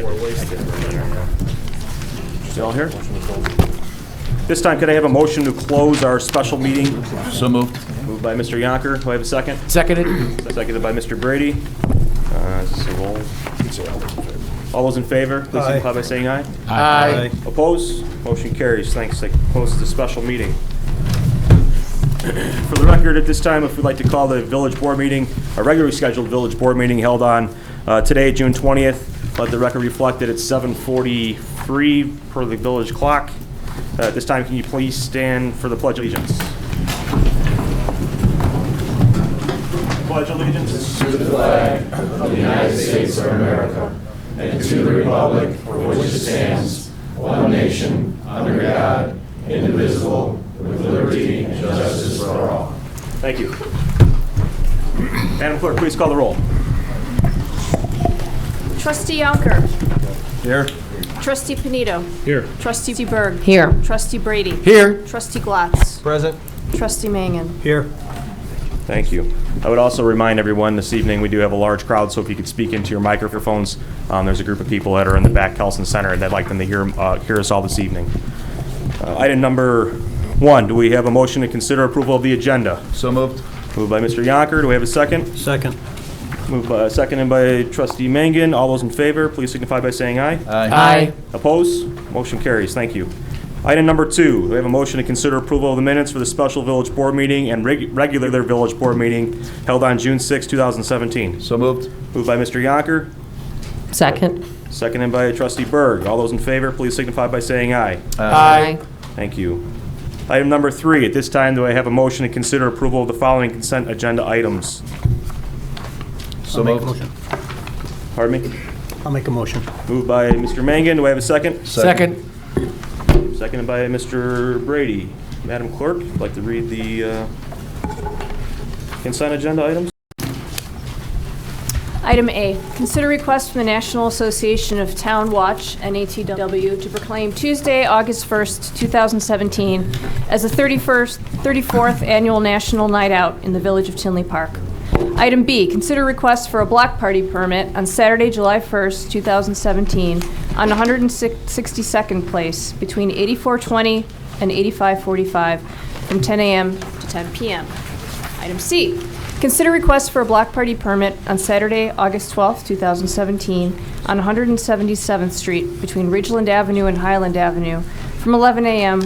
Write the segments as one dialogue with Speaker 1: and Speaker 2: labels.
Speaker 1: We're wasted.
Speaker 2: You all here? This time, could I have a motion to close our special meeting?
Speaker 3: So moved.
Speaker 2: Moved by Mr. Yonker. Do I have a second?
Speaker 4: Seconded.
Speaker 2: Seconded by Mr. Brady. All those in favor, please signify by saying aye.
Speaker 4: Aye.
Speaker 2: Opposed? Motion carries. Thanks. That closes the special meeting. For the record, at this time, if we'd like to call the village board meeting, a regularly scheduled village board meeting held on today, June 20th. Let the record reflect that it's 7:43 per the village clock. At this time, can you please stand for the Pledge of Allegiance? Pledge allegiance
Speaker 5: to the flag of the United States of America and to the republic for which it stands, one nation, under God, indivisible, with liberty and justice for all.
Speaker 2: Thank you. Madam Clerk, please call the roll.
Speaker 6: Trustee Yonker.
Speaker 3: Here.
Speaker 6: Trustee Panito.
Speaker 1: Here.
Speaker 6: Trustee Berg.
Speaker 4: Here.
Speaker 6: Trustee Brady.
Speaker 4: Here.
Speaker 6: Trustee Glatz.
Speaker 1: Present.
Speaker 6: Trustee Mangan.
Speaker 1: Here.
Speaker 2: Thank you. I would also remind everyone this evening we do have a large crowd, so if you could speak into your microphones, there's a group of people that are in the back Kelson Center, and I'd like them to hear us all this evening. Item number 1, do we have a motion to consider approval of the agenda?
Speaker 3: So moved.
Speaker 2: Moved by Mr. Yonker. Do we have a second?
Speaker 1: Second.
Speaker 2: Seconded by Trustee Mangan. All those in favor, please signify by saying aye.
Speaker 4: Aye.
Speaker 2: Opposed? Motion carries. Thank you. Item number 2, we have a motion to consider approval of the minutes for the special village board meeting and regular village board meeting held on June 6, 2017.
Speaker 3: So moved.
Speaker 2: Moved by Mr. Yonker.
Speaker 4: Second.
Speaker 2: Seconded by Trustee Berg. All those in favor, please signify by saying aye.
Speaker 4: Aye.
Speaker 2: Thank you. Item number 3, at this time, do I have a motion to consider approval of the following consent agenda items?
Speaker 3: So moved.
Speaker 2: Pardon me?
Speaker 1: I'll make a motion.
Speaker 2: Moved by Mr. Mangan. Do I have a second?
Speaker 4: Second.
Speaker 2: Seconded by Mr. Brady. Madam Clerk, would you like to read the consent agenda items?
Speaker 6: Item A, consider request from the National Association of Town Watch, NATW, to proclaim Tuesday, August 1st, 2017 as the 34th Annual National Night Out in the Village of Tinley Park. Item B, consider request for a block party permit on Saturday, July 1st, 2017 on 162nd Place between 8420 and 8545 from 10 a.m. to 10 p.m. Item C, consider request for a block party permit on Saturday, August 12th, 2017 on 177th Street between Ridgeland Avenue and Highland Avenue from 11 a.m.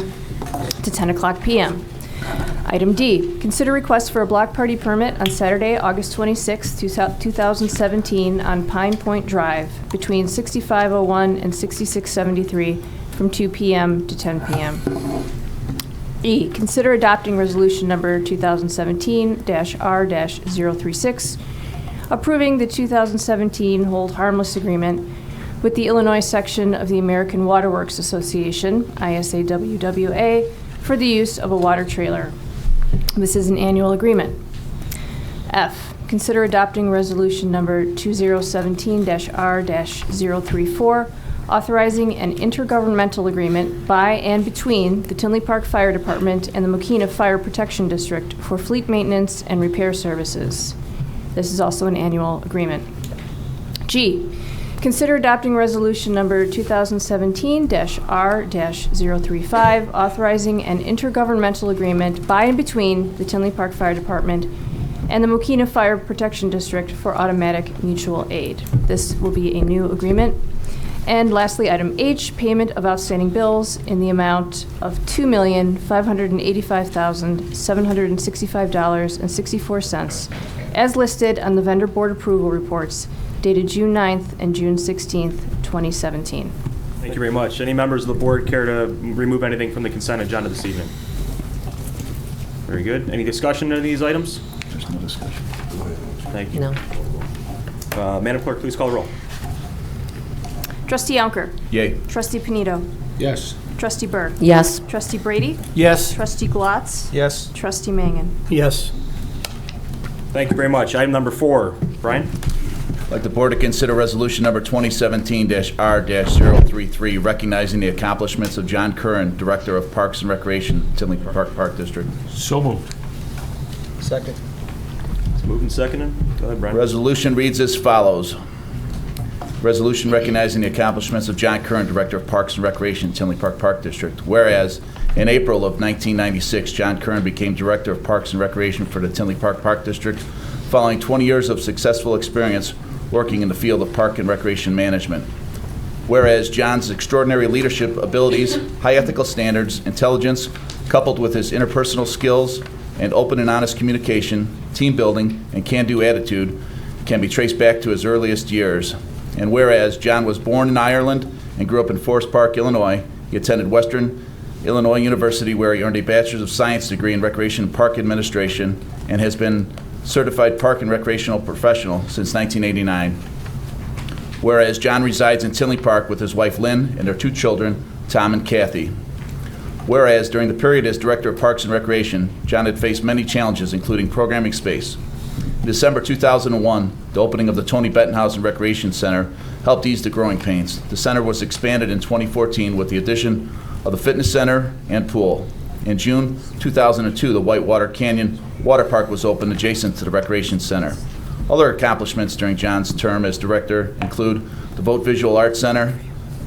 Speaker 6: to 10 o'clock p.m. Item D, consider request for a block party permit on Saturday, August 26, 2017 on Pine Point Drive between 6501 and 6673 from 2 p.m. to 10 p.m. E, consider adopting resolution number 2017-R-036, approving the 2017 hold harmless agreement with the Illinois section of the American Water Works Association, ISAWWA, for the use of a water trailer. This is an annual agreement. F, consider adopting resolution number 2017-R-034, authorizing an intergovernmental agreement by and between the Tinley Park Fire Department and the Mokina Fire Protection District for fleet maintenance and repair services. This is also an annual agreement. G, consider adopting resolution number 2017-R-035, authorizing an intergovernmental agreement by and between the Tinley Park Fire Department and the Mokina Fire Protection District for automatic mutual aid. This will be a new agreement. And lastly, item H, payment of outstanding bills in the amount of $2,585,765.64 as listed on the vendor board approval reports dated June 9th and June 16th, 2017.
Speaker 2: Thank you very much. Any members of the board care to remove anything from the consent agenda this evening? Very good. Any discussion on these items?
Speaker 3: There's no discussion.
Speaker 2: Thank you.
Speaker 4: No.
Speaker 2: Madam Clerk, please call the roll.
Speaker 6: Trustee Yonker.
Speaker 3: Yay.
Speaker 6: Trustee Panito.
Speaker 1: Yes.
Speaker 6: Trustee Berg.
Speaker 4: Yes.
Speaker 6: Trustee Brady.
Speaker 1: Yes.
Speaker 6: Trustee Glatz.
Speaker 1: Yes.
Speaker 6: Trustee Mangan.
Speaker 1: Yes.
Speaker 2: Thank you very much. Item number 4. Brian?
Speaker 3: I'd like the board to consider resolution number 2017-R-033, recognizing the accomplishments of John Curran, Director of Parks and Recreation, Tinley Park District.
Speaker 1: So moved. Second.
Speaker 2: It's moved and seconded. Go ahead, Brian.
Speaker 3: Resolution reads as follows. Resolution recognizing the accomplishments of John Curran, Director of Parks and Recreation, Tinley Park Park District. Whereas in April of 1996, John Curran became Director of Parks and Recreation for the Tinley Park Park District, following 20 years of successful experience working in the field of park and recreation management. Whereas John's extraordinary leadership abilities, high ethical standards, intelligence, coupled with his interpersonal skills and open and honest communication, team building, and can-do attitude, can be traced back to his earliest years. And whereas John was born in Ireland and grew up in Forest Park, Illinois, he attended Western Illinois University, where he earned a Bachelor's of Science degree in Recreation and Park Administration and has been certified park and recreational professional since 1989. Whereas John resides in Tinley Park with his wife Lynn and their 2 children, Tom and Kathy. Whereas during the period as Director of Parks and Recreation, John had faced many challenges, including programming space. In December 2001, the opening of the Tony Bettenhausen Recreation Center helped ease the growing pains. The center was expanded in 2014 with the addition of the fitness center and pool. In June 2002, the Whitewater Canyon Water Park was opened adjacent to the Recreation Center. Other accomplishments during John's term as director include the Vote Visual Arts Center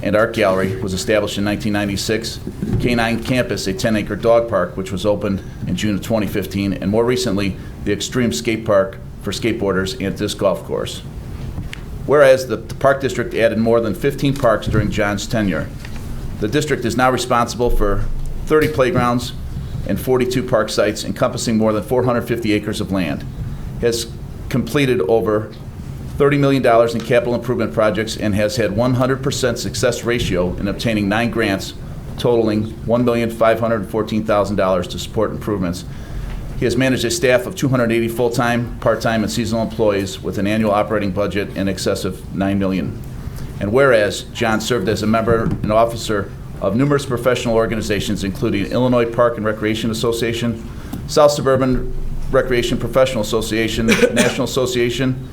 Speaker 3: and Art Gallery was established in 1996, K9 Campus, a 10-acre dog park, which was opened in June of 2015, and more recently, the Extreme Skate Park for skateboarders and disc golf course. Whereas the Park District added more than 15 parks during John's tenure. The district is now responsible for 30 playgrounds and 42 park sites encompassing more than 450 acres of land. It has completed over $30 million in capital improvement projects and has had 100% success ratio in obtaining 9 grants totaling $1,514,000 to support improvements. He has managed a staff of 280 full-time, part-time, and seasonal employees with an annual operating budget in excess of $9 million. And whereas John served as a member and officer of numerous professional organizations, including Illinois Park and Recreation Association, South Suburban Recreation Professional Association, National Association,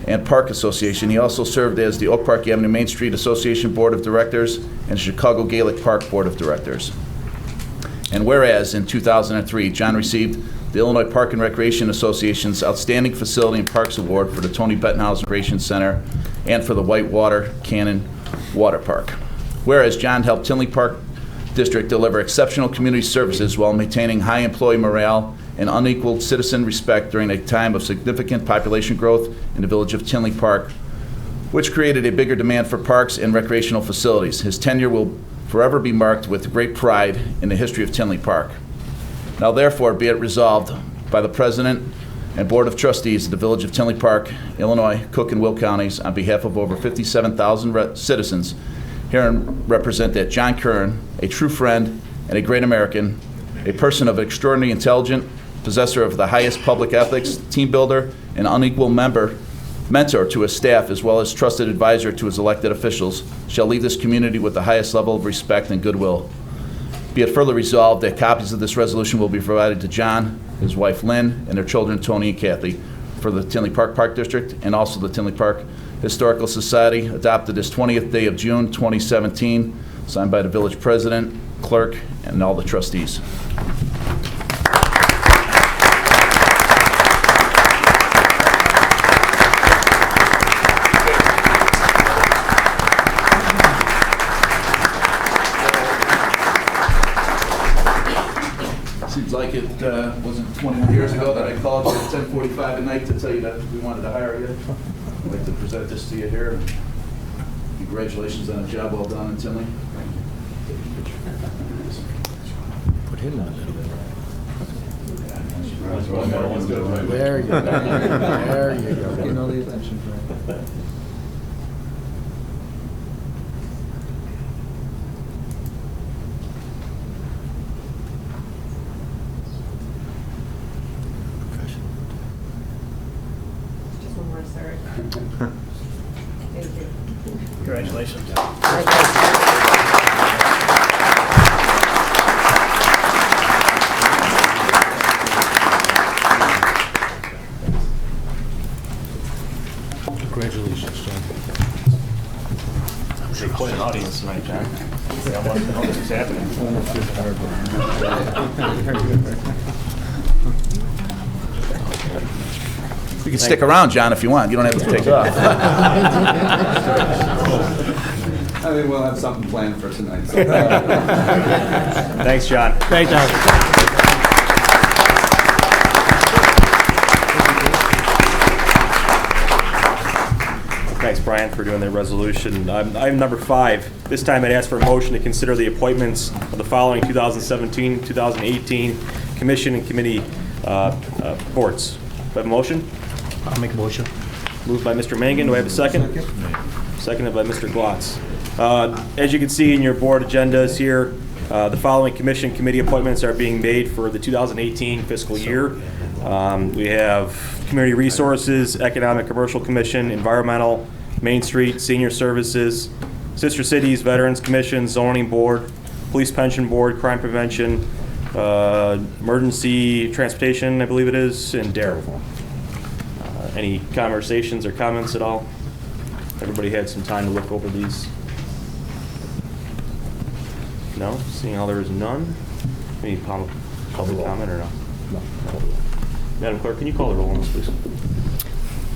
Speaker 3: and Park Association. He also served as the Oak Park Avenue Main Street Association Board of Directors and Chicago Gaelic Park Board of Directors. And whereas in 2003, John received the Illinois Park and Recreation Association's Outstanding Facility and Parks Award for the Tony Bettenhausen Recreation Center and for the Whitewater Canyon Water Park. Whereas John helped Tinley Park District deliver exceptional community services while maintaining high employee morale and unequaled citizen respect during a time of significant population growth in the village of Tinley Park, which created a bigger demand for parks and recreational facilities. His tenure will forever be marked with great pride in the history of Tinley Park. Now therefore be it resolved by the President and Board of Trustees of the Village of Tinley Park, Illinois, Cook and Will counties, on behalf of over 57,000 citizens, herein represent that John Curran, a true friend and a great American, a person of extraordinary intelligence, possessor of the highest public ethics, team builder, and unequal mentor to his staff, as well as trusted advisor to his elected officials, shall leave this community with the highest level of respect and goodwill. Be it further resolved that copies of this resolution will be provided to John, his wife Lynn, and their children Tony and Kathy for the Tinley Park Park District, and also the Tinley Park Historical Society, adopted this 20th day of June 2017, signed by the village president, clerk, and all the trustees. Seems like it wasn't 21 years ago that I called you at 10:45 at night to tell you that we wanted to hire you. I'd like to present this to you here. Congratulations on a job well done in Tinley.
Speaker 1: Put him on a little bit.
Speaker 3: There
Speaker 1: you go. There you go.
Speaker 7: Getting all the attention, right?
Speaker 8: Just one more, sir. Thank you.
Speaker 1: Congratulations. Congratulations, John.
Speaker 2: There's quite an audience tonight, John. I wanted to know this was happening.
Speaker 3: can stick around, John, if you want. You don't have to take off.
Speaker 7: I think we'll have something planned for tonight.
Speaker 2: Thanks, John.
Speaker 1: Thanks, John.
Speaker 2: Thanks, Brian, for doing the resolution. Item number 5. This time I'd ask for a motion to consider the appointments of the following 2017, 2018 commission and committee boards. Do I have a motion?
Speaker 1: I'll make a motion.
Speaker 2: Moved by Mr. Mangan. Do I have a second? Seconded by Mr. Glotz. As you can see in your board agendas here, the following commission committee appointments are being made for the 2018 fiscal year. We have Community Resources, Economic Commercial Commission, Environmental, Main Street, Senior Services, Sister Cities, Veterans Commission, Zoning Board, Police Pension Board, Crime Prevention, Emergency Transportation, I believe it is, and DARE. Any conversations or comments at all? Everybody had some time to look over these? No? Seeing how there is none? Any public comment or no? No. Madam Clerk, can you call the roll on this, please?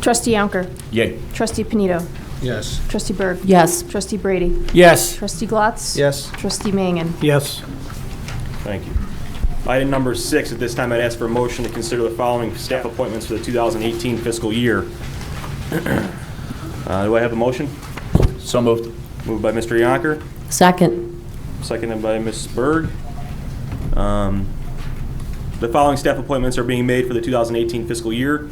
Speaker 6: Trustee Yonker.
Speaker 3: Yay.
Speaker 6: Trustee Panito.
Speaker 1: Yes.
Speaker 6: Trustee Berg.
Speaker 4: Yes.
Speaker 6: Trustee Brady.
Speaker 1: Yes.
Speaker 6: Trustee Glotz.
Speaker 1: Yes.
Speaker 6: Trustee Mangan.
Speaker 1: Yes.
Speaker 2: Thank you. Item number 6, at this time I'd ask for a motion to consider the following staff appointments for the 2018 fiscal year. Do I have a motion?
Speaker 3: So moved.
Speaker 2: Moved by Mr. Yonker,
Speaker 4: Second.
Speaker 2: seconded by Ms. Berg. The following staff appointments are being made for the 2018 fiscal year.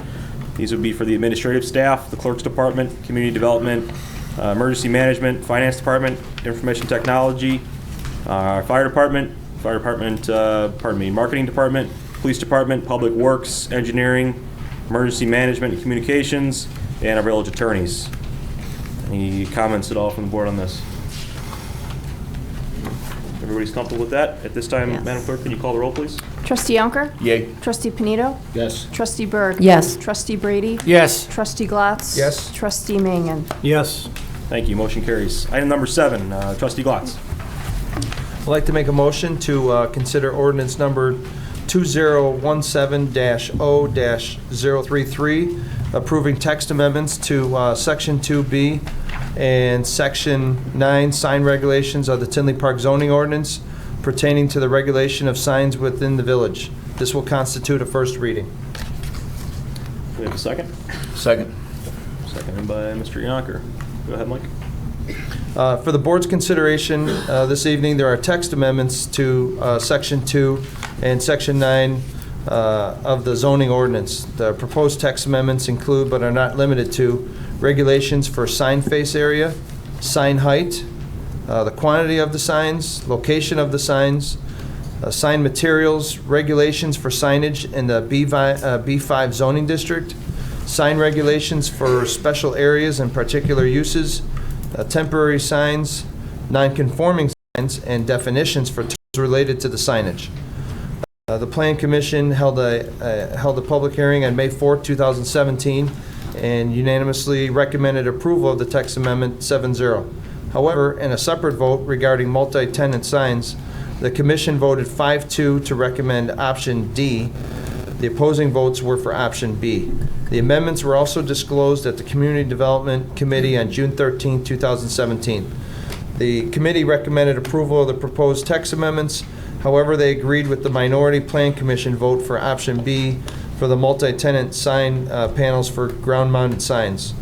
Speaker 2: These would be for the administrative staff, the clerk's department, community development, emergency management, finance department, information technology, fire department, marketing department, police department, public works, engineering, emergency management and communications, and our village attorneys. Any comments at all from the board on this? Everybody's comfortable with that? At this time,
Speaker 4: Yes.
Speaker 2: Madam Clerk, can you call the roll, please?
Speaker 6: Trustee Yonker.
Speaker 3: Yay.
Speaker 6: Trustee Panito.
Speaker 1: Yes.
Speaker 6: Trustee Berg.
Speaker 4: Yes.
Speaker 6: Trustee Brady.
Speaker 1: Yes.
Speaker 6: Trustee Glotz.
Speaker 1: Yes.
Speaker 6: Trustee Mangan.
Speaker 1: Yes.
Speaker 2: Thank you. Motion carries. Item number 7, Trustee Glotz.
Speaker 7: I'd like to make a motion to consider ordinance number 2017-0-033, approving text amendments to Section 2B and Section 9 sign regulations of the Tinley Park zoning ordinance pertaining to the regulation of signs within the village. This will constitute a first reading.
Speaker 2: Do we have a second?
Speaker 3: Second.
Speaker 2: Seconded by Mr. Yonker. Go ahead, Mike.
Speaker 7: For the board's consideration this evening, there are text amendments to Section 2 and Section 9 of the zoning ordinance. The proposed text amendments include, but are not limited to, regulations for sign face area, sign height, the quantity of the signs, location of the signs, sign materials, regulations for signage in the B5 zoning district, sign regulations for special areas and particular uses, temporary signs, non-conforming signs, and definitions for terms related to the signage. The Plan Commission held a public hearing on May 4th, 2017, and unanimously recommended approval of the text amendment 7-0. However, in a separate vote regarding multi-tenant signs, the Commission voted 5-2 to recommend option D. The opposing votes were for option B. The amendments were also disclosed at the Community Development Committee on June 13, 2017. The committee recommended approval of the proposed text amendments. However, they agreed with the minority Plan Commission vote for option B for the multi-tenant sign panels for ground-mounted signs.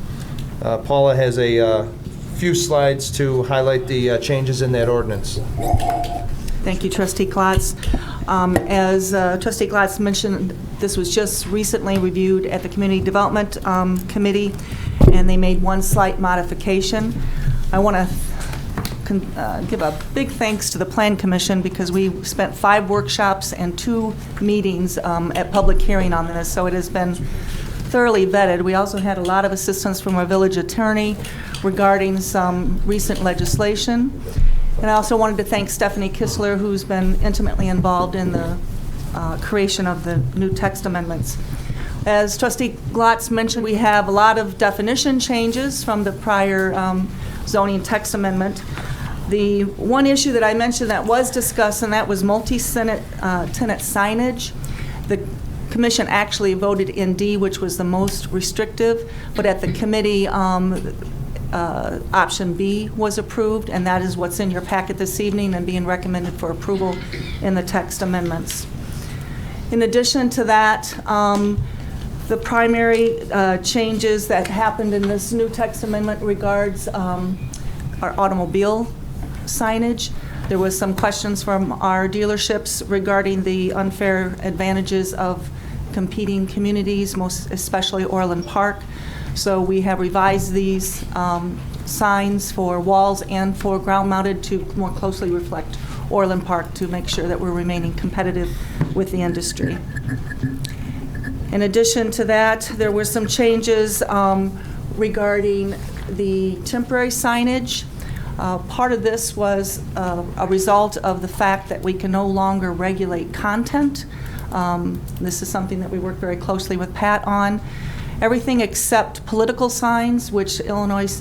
Speaker 7: Paula has a few slides to highlight the changes in that ordinance.
Speaker 9: Thank you, Trustee Klotz. As Trustee Klotz mentioned, this was just recently reviewed at the Community Development Committee, and they made one slight modification. I want to give a big thanks to the Plan Commission because we spent 5 workshops and 2 meetings at public hearing on this, so it has been thoroughly vetted. We also had a lot of assistance from our village attorney regarding some recent legislation. And I also wanted to thank Stephanie Kistler, who's been intimately involved in the creation of the new text amendments. As Trustee Glotz mentioned, we have a lot of definition changes from the prior zoning text amendment. The one issue that I mentioned that was discussed, and that was multi-tenant signage. The commission actually voted in D, which was the most restrictive, but at the committee, option B was approved, and that is what's in your packet this evening and being recommended for approval in the text amendments. In addition to that, the primary changes that happened in this new text amendment regards our automobile signage. There was some questions from our dealerships regarding the unfair advantages of competing communities, most especially Orland Park. So we have revised these signs for walls and for ground-mounted to more closely reflect Orland Park to make sure that we're remaining competitive with the industry. In addition to that, there were some changes regarding the temporary signage. Part of this was a result of the fact that we can no longer regulate content. This is something that we work very closely with Pat on. Everything except political signs, which Illinois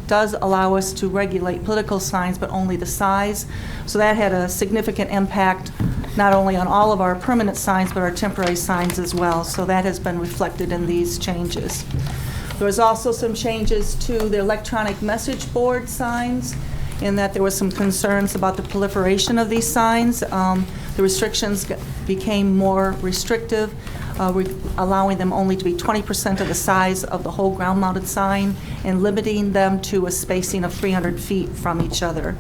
Speaker 9: does allow us to regulate political signs, but only the size. So that had a significant impact not only on all of our permanent signs, but our temporary signs as well. So that has been reflected in these changes. There was also some changes to the electronic message board signs, in that there was some concerns about the proliferation of these signs. The restrictions became more restrictive, allowing them only to be 20% of the size of the whole ground-mounted sign and limiting them to a spacing of 300 feet from each other.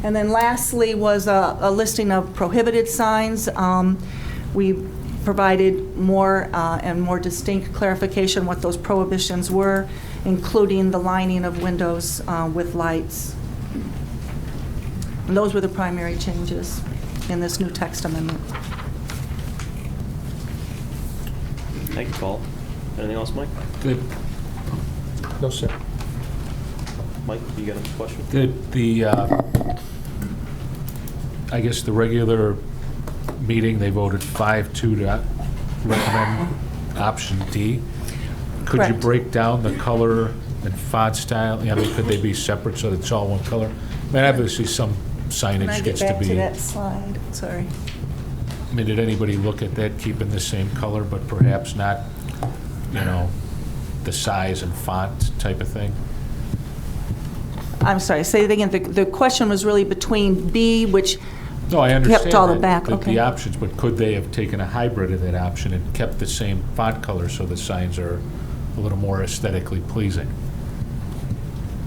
Speaker 9: And then lastly was a listing of prohibited signs. We provided more and more distinct clarification what those prohibitions were, including the lining of windows with lights. And those were the primary changes in this new text amendment.
Speaker 2: Thank you, Paul. Anything else, Mike?
Speaker 5: Good.
Speaker 7: No, sir.
Speaker 2: Mike, you got a question?
Speaker 5: Good. I guess the regular meeting, they voted 5-2 to recommend option D. Could you
Speaker 9: Correct.
Speaker 5: break down the color and font style? I mean, could they be separate so that it's all one color? I mean, obviously some
Speaker 9: Can I
Speaker 5: signage
Speaker 9: get
Speaker 5: gets to
Speaker 9: back to
Speaker 5: be.
Speaker 9: that slide? Sorry.
Speaker 5: I mean, did anybody look at that, keeping the same color, but perhaps not, the size and font type of thing?
Speaker 9: I'm sorry, say it again. The question was really between B, which
Speaker 5: No, I understand
Speaker 9: kept all the
Speaker 5: that,
Speaker 9: back,
Speaker 5: the
Speaker 9: okay.
Speaker 5: options, but could they have taken a hybrid of that option and kept the same font color so the signs are a little more aesthetically pleasing?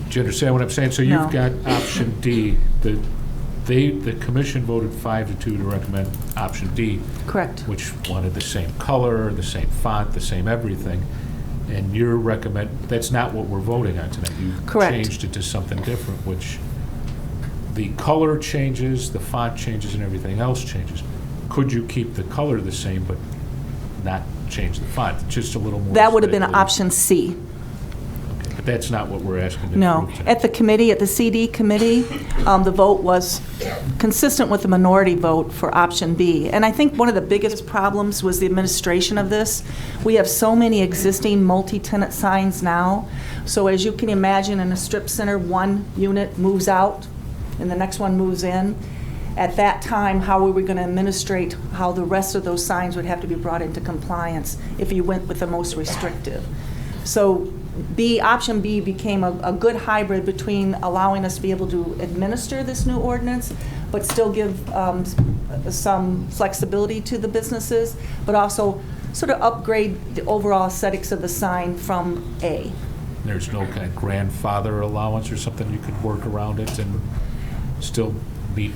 Speaker 5: Do you understand what I'm saying? So
Speaker 9: No.
Speaker 5: you've got option D. The commission voted 5-2 to recommend option D,
Speaker 9: correct.
Speaker 5: which wanted the same color, the same font, the same everything. And you're that's not what we're voting on tonight. You
Speaker 9: Correct.
Speaker 5: changed it to something different, which the color changes, the font changes, and everything else changes. Could you keep the color the same but not change the font? Just a little more.
Speaker 9: That would have been
Speaker 5: aesthetically-
Speaker 9: option C.
Speaker 5: Okay, but that's not what we're asking to
Speaker 9: No.
Speaker 5: approve tonight.
Speaker 9: At the committee, at the CD committee, the vote was consistent with the minority vote for option B. And I think one of the biggest problems was the administration of this. We have so many existing multi-tenant signs now. So as you can imagine, in a strip center, one unit moves out and the next one moves in. At that time, how were we going to administrate how the rest of those signs would have to be brought into compliance if you went with the most restrictive? So option B became a good hybrid between allowing us to be able to administer this new ordinance, but still give some flexibility to the businesses, but also sort of upgrade the overall aesthetics of the sign from A.
Speaker 5: There's no kind of grandfather allowance or something you could work around it and still meet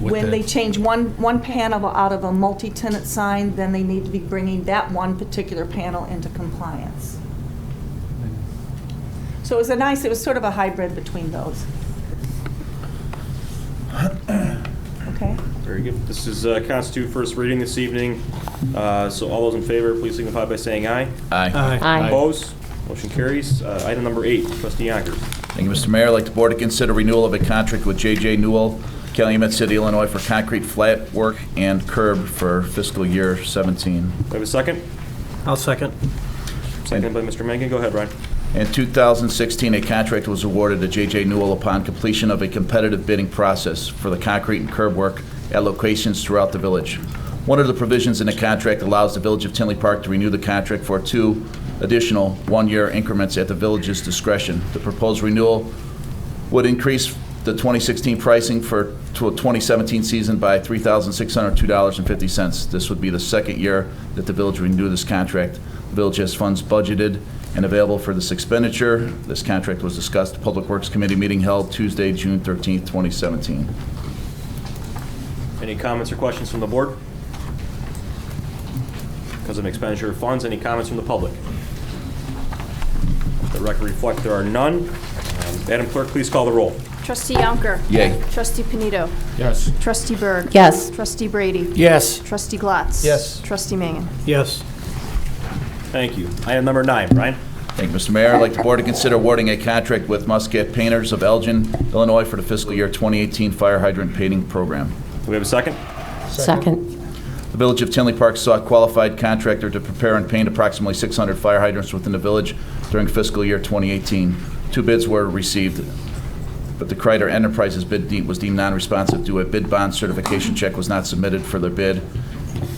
Speaker 5: with
Speaker 9: When
Speaker 5: the-
Speaker 9: they change one panel out of a multi-tenant sign, then they need to be bringing that one particular panel into compliance. So it was sort of a hybrid between those. Okay?
Speaker 2: Very good. This is constitute first reading this evening. So all those in favor, please signify by saying aye.
Speaker 3: Aye.
Speaker 4: Aye.
Speaker 2: Opposed? Motion carries. Item number 8, trustee Yonkers.
Speaker 3: Thank you, Mr. Mayor. I'd like the board to consider renewal of a contract with J.J. Newell, Calumet City, Illinois, for concrete flat work and curb for fiscal year 17.
Speaker 2: Do I have a second?
Speaker 1: I'll second.
Speaker 2: Seconded by Mr. Mangan. Go ahead, Ryan.
Speaker 3: In 2016, a contract was awarded to J.J. Newell upon completion of a competitive bidding process for the concrete and curb work at locations throughout the village. One of the provisions in the contract allows the Village of Tinley Park to renew the contract for 2 additional one-year increments at the village's discretion. The proposed renewal would increase the 2016 pricing to a 2017 season by $3,602.50. This would be the second year that the village renew this contract. The village has funds budgeted and available for this expenditure. This contract was discussed at the Public Works Committee meeting held Tuesday, June 13th, 2017.
Speaker 2: Any comments or questions from the board? Because of expenditure of funds, any comments from the public? The record reflect there are none. Madam Clerk, please call the roll.
Speaker 6: Trustee Yonker.
Speaker 3: Yay.
Speaker 6: Trustee Panito.
Speaker 5: Yes.
Speaker 6: Trustee Berg.
Speaker 4: Yes.
Speaker 6: Trustee Brady.
Speaker 1: Yes.
Speaker 6: Trustee Glatz.
Speaker 7: Yes.
Speaker 6: Trustee Mangan.
Speaker 1: Yes.
Speaker 2: Thank you. Item number 9, Brian.
Speaker 3: Thank you, Mr. Mayor. I'd like the board to consider awarding a contract with Muscat Painters of Elgin, Illinois for the fiscal year 2018 fire hydrant painting program.
Speaker 2: Do we have a second?
Speaker 4: Second.
Speaker 3: The Village of Tinley Park sought qualified contractor to prepare and paint approximately 600 fire hydrants within the village during fiscal year 2018. 2 bids were received, but the Kreider Enterprises bid was deemed non-responsive due a bid bond certification check was not submitted for their bid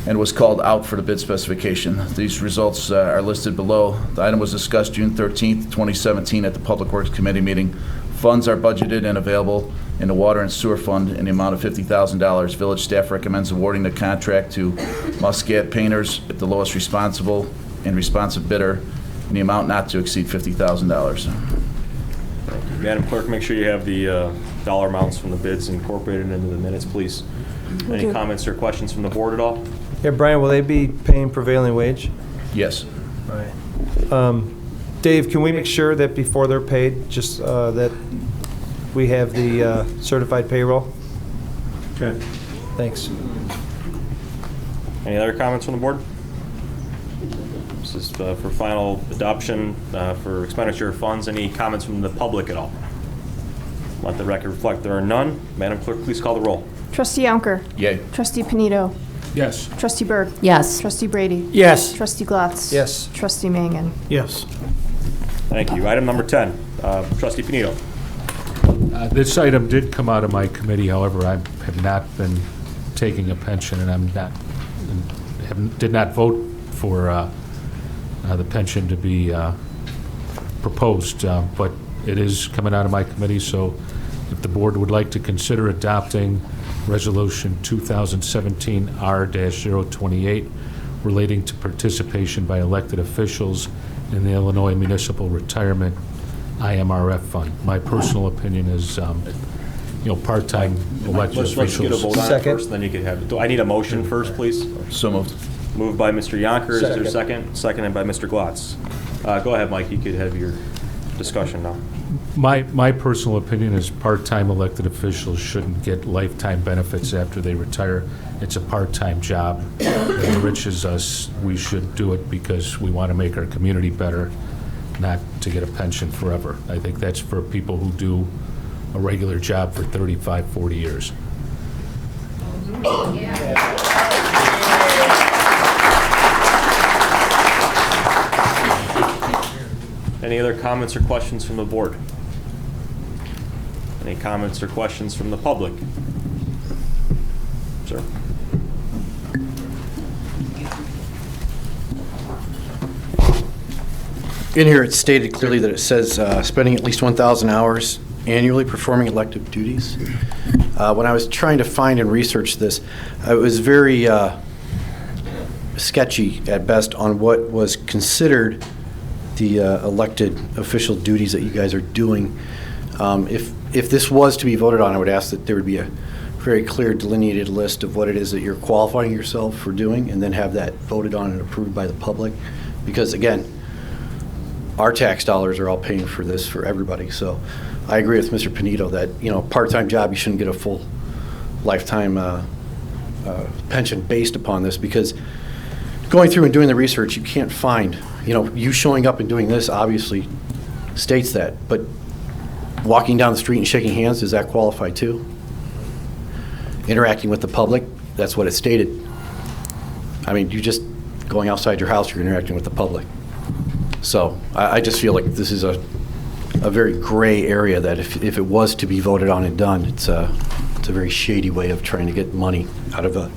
Speaker 3: and was called out for the bid specification. These results are listed below. The item was discussed June 13th, 2017 at the Public Works Committee meeting. Funds are budgeted and available in the Water and Sewer Fund in the amount of $50,000. Village staff recommends awarding the contract to Muscat Painters at the lowest responsible and responsive bidder in the amount not to exceed $50,000.
Speaker 2: Madam Clerk, make sure you have the dollar amounts from the bids incorporated into the minutes, please. Any comments or questions from the board at all?
Speaker 7: Yeah, Brian, will they be paying prevailing wage?
Speaker 3: Yes.
Speaker 7: Right. Dave, can we make sure that before they're paid, just that we have the certified payroll?
Speaker 5: Okay.
Speaker 7: Thanks.
Speaker 2: Any other comments from the board? This is for final adoption for expenditure of funds. Any comments from the public at all? Let the record reflect there are none. Madam Clerk, please call the roll.
Speaker 6: Trustee Yonker.
Speaker 3: Yay.
Speaker 6: Trustee Panito.
Speaker 5: Yes.
Speaker 6: Trustee Berg.
Speaker 4: Yes.
Speaker 6: Trustee Brady.
Speaker 1: Yes.
Speaker 6: Trustee Glatz.
Speaker 7: Yes.
Speaker 6: Trustee Mangan.
Speaker 1: Yes.
Speaker 2: Thank you. Item number 10, Trustee Panito.
Speaker 5: This item did come out of my committee, however, I have not been taking a pension, and did not vote for the pension to be proposed, but it is coming out of my committee, so if the board would like to consider adopting Resolution 2017 R-028 relating to participation by elected officials in the Illinois Municipal Retirement IMRF Fund. My personal opinion is, part-time elected
Speaker 2: Let's get a
Speaker 5: officials.
Speaker 2: vote on it
Speaker 7: Second.
Speaker 2: first, then you can have it. Do I need a motion first, please?
Speaker 3: So moved.
Speaker 2: Moved by Mr. Yonker. Is there a second? Seconded by Mr. Glatz. Go ahead, Mike. You could have your discussion now.
Speaker 5: My personal opinion is part-time elected officials shouldn't get lifetime benefits after they retire. It's a part-time job. It enriches us. We should do it because we want to make our community better, not to get a pension forever. I think that's for people who do a regular job for 35, 40 years.
Speaker 2: Any other comments or questions from the board? Any comments or questions from the public? Sir?
Speaker 10: In here, it's stated clearly that it says spending at least 1,000 hours annually performing elective duties. When I was trying to find and research this, it was very sketchy at best on what was considered the elected official duties that you guys are doing. If this was to be voted on, I would ask that there would be a very clear delineated list of what it is that you're qualifying yourself for doing, and then have that voted on and approved by the public. Because again, our tax dollars are all paying for this for everybody. So I agree with Mr. Panito that, part-time job, you shouldn't get a full lifetime pension based upon this, because going through and doing the research, you can't find, you showing up and doing this obviously states that, but walking down the street and shaking hands, does that qualify too? Interacting with the public, that's what it stated. I mean, you're just going outside your house, you're interacting with the public. So I just feel like this is a very gray area that if it was to be voted on and done, it's It's a very shady way of trying to get money out of the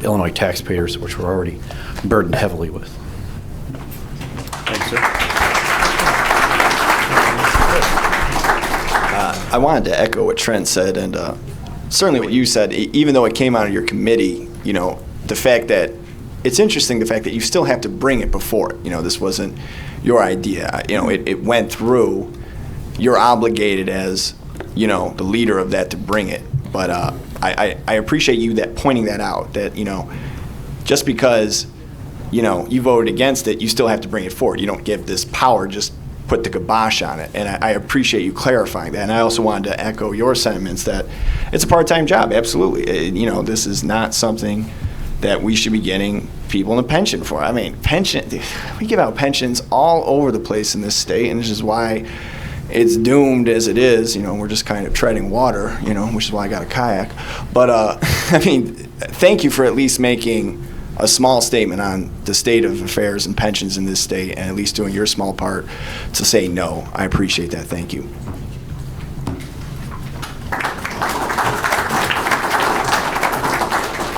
Speaker 10: Illinois taxpayers, which we're already burdened heavily with.
Speaker 2: Thanks, sir.
Speaker 11: I wanted to echo what Trent said, and certainly what you said, even though it came out of your committee, the fact that it's interesting, the fact that you still have to bring it before it. This wasn't your idea. It went through. You're obligated as, the leader of that to bring it. But I appreciate you pointing that out, that, just because, you voted against it, you still have to bring it forward. You don't give this power, just put the kibosh on it. And I appreciate you clarifying that. And I also wanted to echo your sentiments that it's a part-time job, absolutely. This is not something that we should be getting people in a pension for. I mean, we give out pensions all over the place in this state, and this is why it's doomed as it is. We're just kind of treading water, which is why I got a kayak. But, thank you for at least making a small statement on the state of affairs and pensions in this state, and at least doing your small part to say no. I appreciate that. Thank you.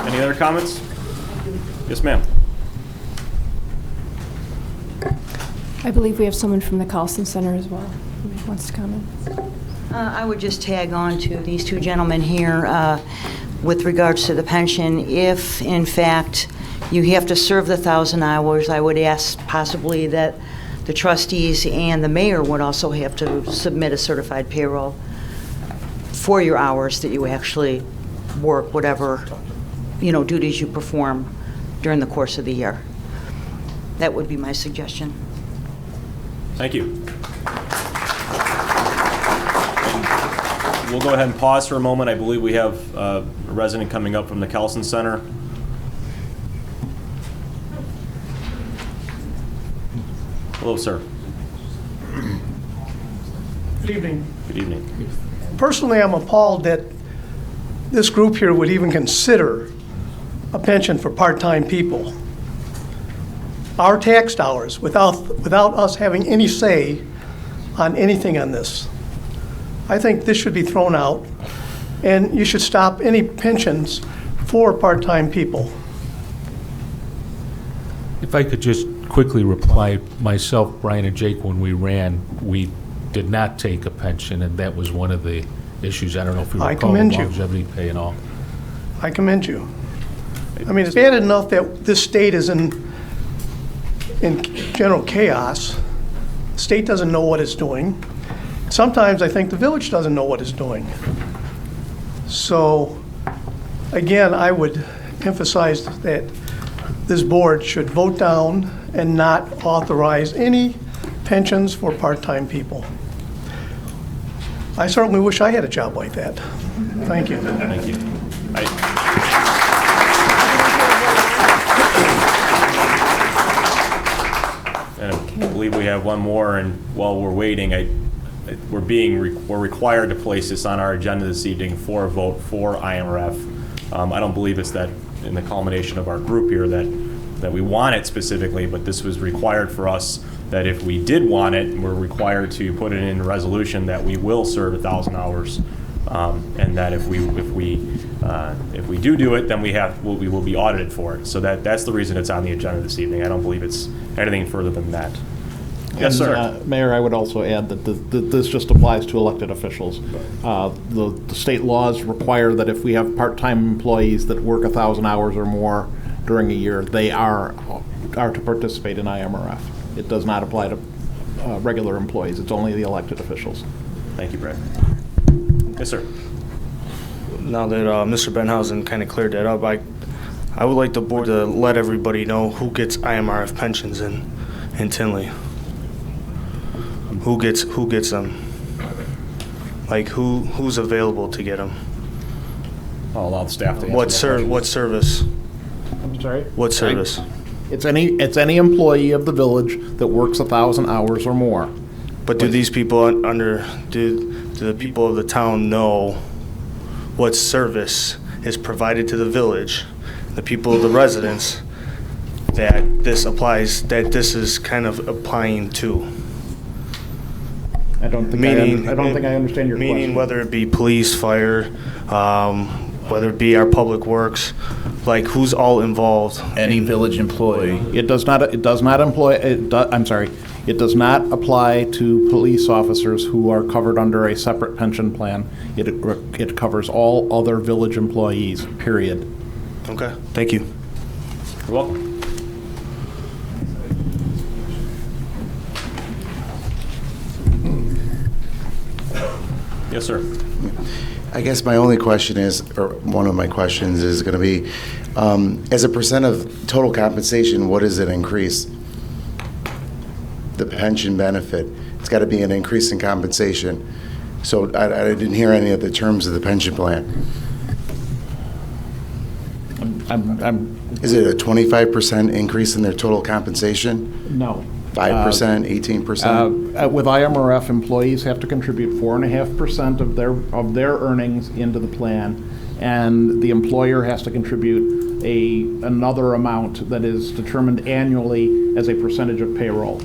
Speaker 2: Any other comments? Yes, ma'am.
Speaker 6: I believe we have someone from the Carlson Center as well who wants to comment.
Speaker 12: I would just tag on to these two gentlemen here with regards to the pension. If, in fact, you have to serve the 1,000 hours, I would ask possibly that the trustees and the mayor would also have to submit a certified payroll for your hours that you actually work, whatever, duties you perform during the course of the year. That would be my suggestion.
Speaker 2: Thank you. We'll go ahead and pause for a moment. I believe we have a resident coming up from the Kelson Center. Hello, sir.
Speaker 1: Good evening.
Speaker 2: Good evening.
Speaker 1: Personally, I'm appalled that this group here would even consider a pension for part-time people. Our tax dollars, without us having any say on anything on this. I think this should be thrown out, and you should stop any pensions for part-time people.
Speaker 5: If I could just quickly reply, myself, Brian, and Jake, when we ran, we did not take a pension, and that was one of the issues. I don't know if you
Speaker 1: I
Speaker 5: recall
Speaker 1: commend
Speaker 5: the
Speaker 1: you.
Speaker 5: longevity pay and all.
Speaker 1: I commend you. I mean, it's bad enough that this state is in general chaos. The state doesn't know what it's doing. Sometimes I think the village doesn't know what it's doing. So, again, I would emphasize that this board should vote down and not authorize any pensions for part-time people. I certainly wish I had a job like that. Thank you.
Speaker 2: Thank you. And I believe we have one more, and while we're waiting, we're required to place this on our agenda this evening for a vote for IMRF. I don't believe it's that in the culmination of our group here that we want it specifically, but this was required for us, that if we did want it, we're required to put it in a resolution that we will serve 1,000 hours, and that if we do it, then we will be audited for it. So that's the reason it's on the agenda this evening. I don't believe it's anything further than that. Yes, sir.
Speaker 13: Mayor, I would also add that this just applies to elected officials. The state laws require that if we have part-time employees that work 1,000 hours or more during a year, they are to participate in IMRF. It does not apply to regular employees. It's only the elected officials.
Speaker 2: Thank you, Brad. Yes, sir.
Speaker 14: Now that Mr. Benhausen kind of cleared that up, I would like the board to let everybody know who gets IMRF pensions in Tinley. Who gets them? Like who's available to get them?
Speaker 2: I'll allow the staff to answer
Speaker 14: What
Speaker 2: that
Speaker 14: service?
Speaker 13: I'm sorry?
Speaker 14: What service?
Speaker 13: It's any employee of the village that works 1,000 hours or more.
Speaker 14: But do these people do the people of the town know what service is provided to the village, the people of the residents, that this is kind of applying to?
Speaker 13: I don't think I understand your question.
Speaker 14: Meaning whether it be police, fire, whether it be our public works, like who's all involved?
Speaker 3: Any village employee.
Speaker 13: It does not apply to police officers who are covered under a separate pension plan. It covers all other village employees, period.
Speaker 14: Okay, thank you.
Speaker 2: You're welcome. Yes, sir.
Speaker 15: I guess my only question is, or one of my questions is going to be, as a percent of total compensation, what does it increase? The pension benefit. It's got to be an increase in compensation. So I didn't hear any of the terms of the pension plan. Is it a 25% increase in their total compensation?
Speaker 13: No.
Speaker 15: 5%, 18%?
Speaker 13: With IMRF, employees have to contribute 4.5% of their earnings into the plan, and the employer has to contribute another amount that is determined annually as a percentage of payroll.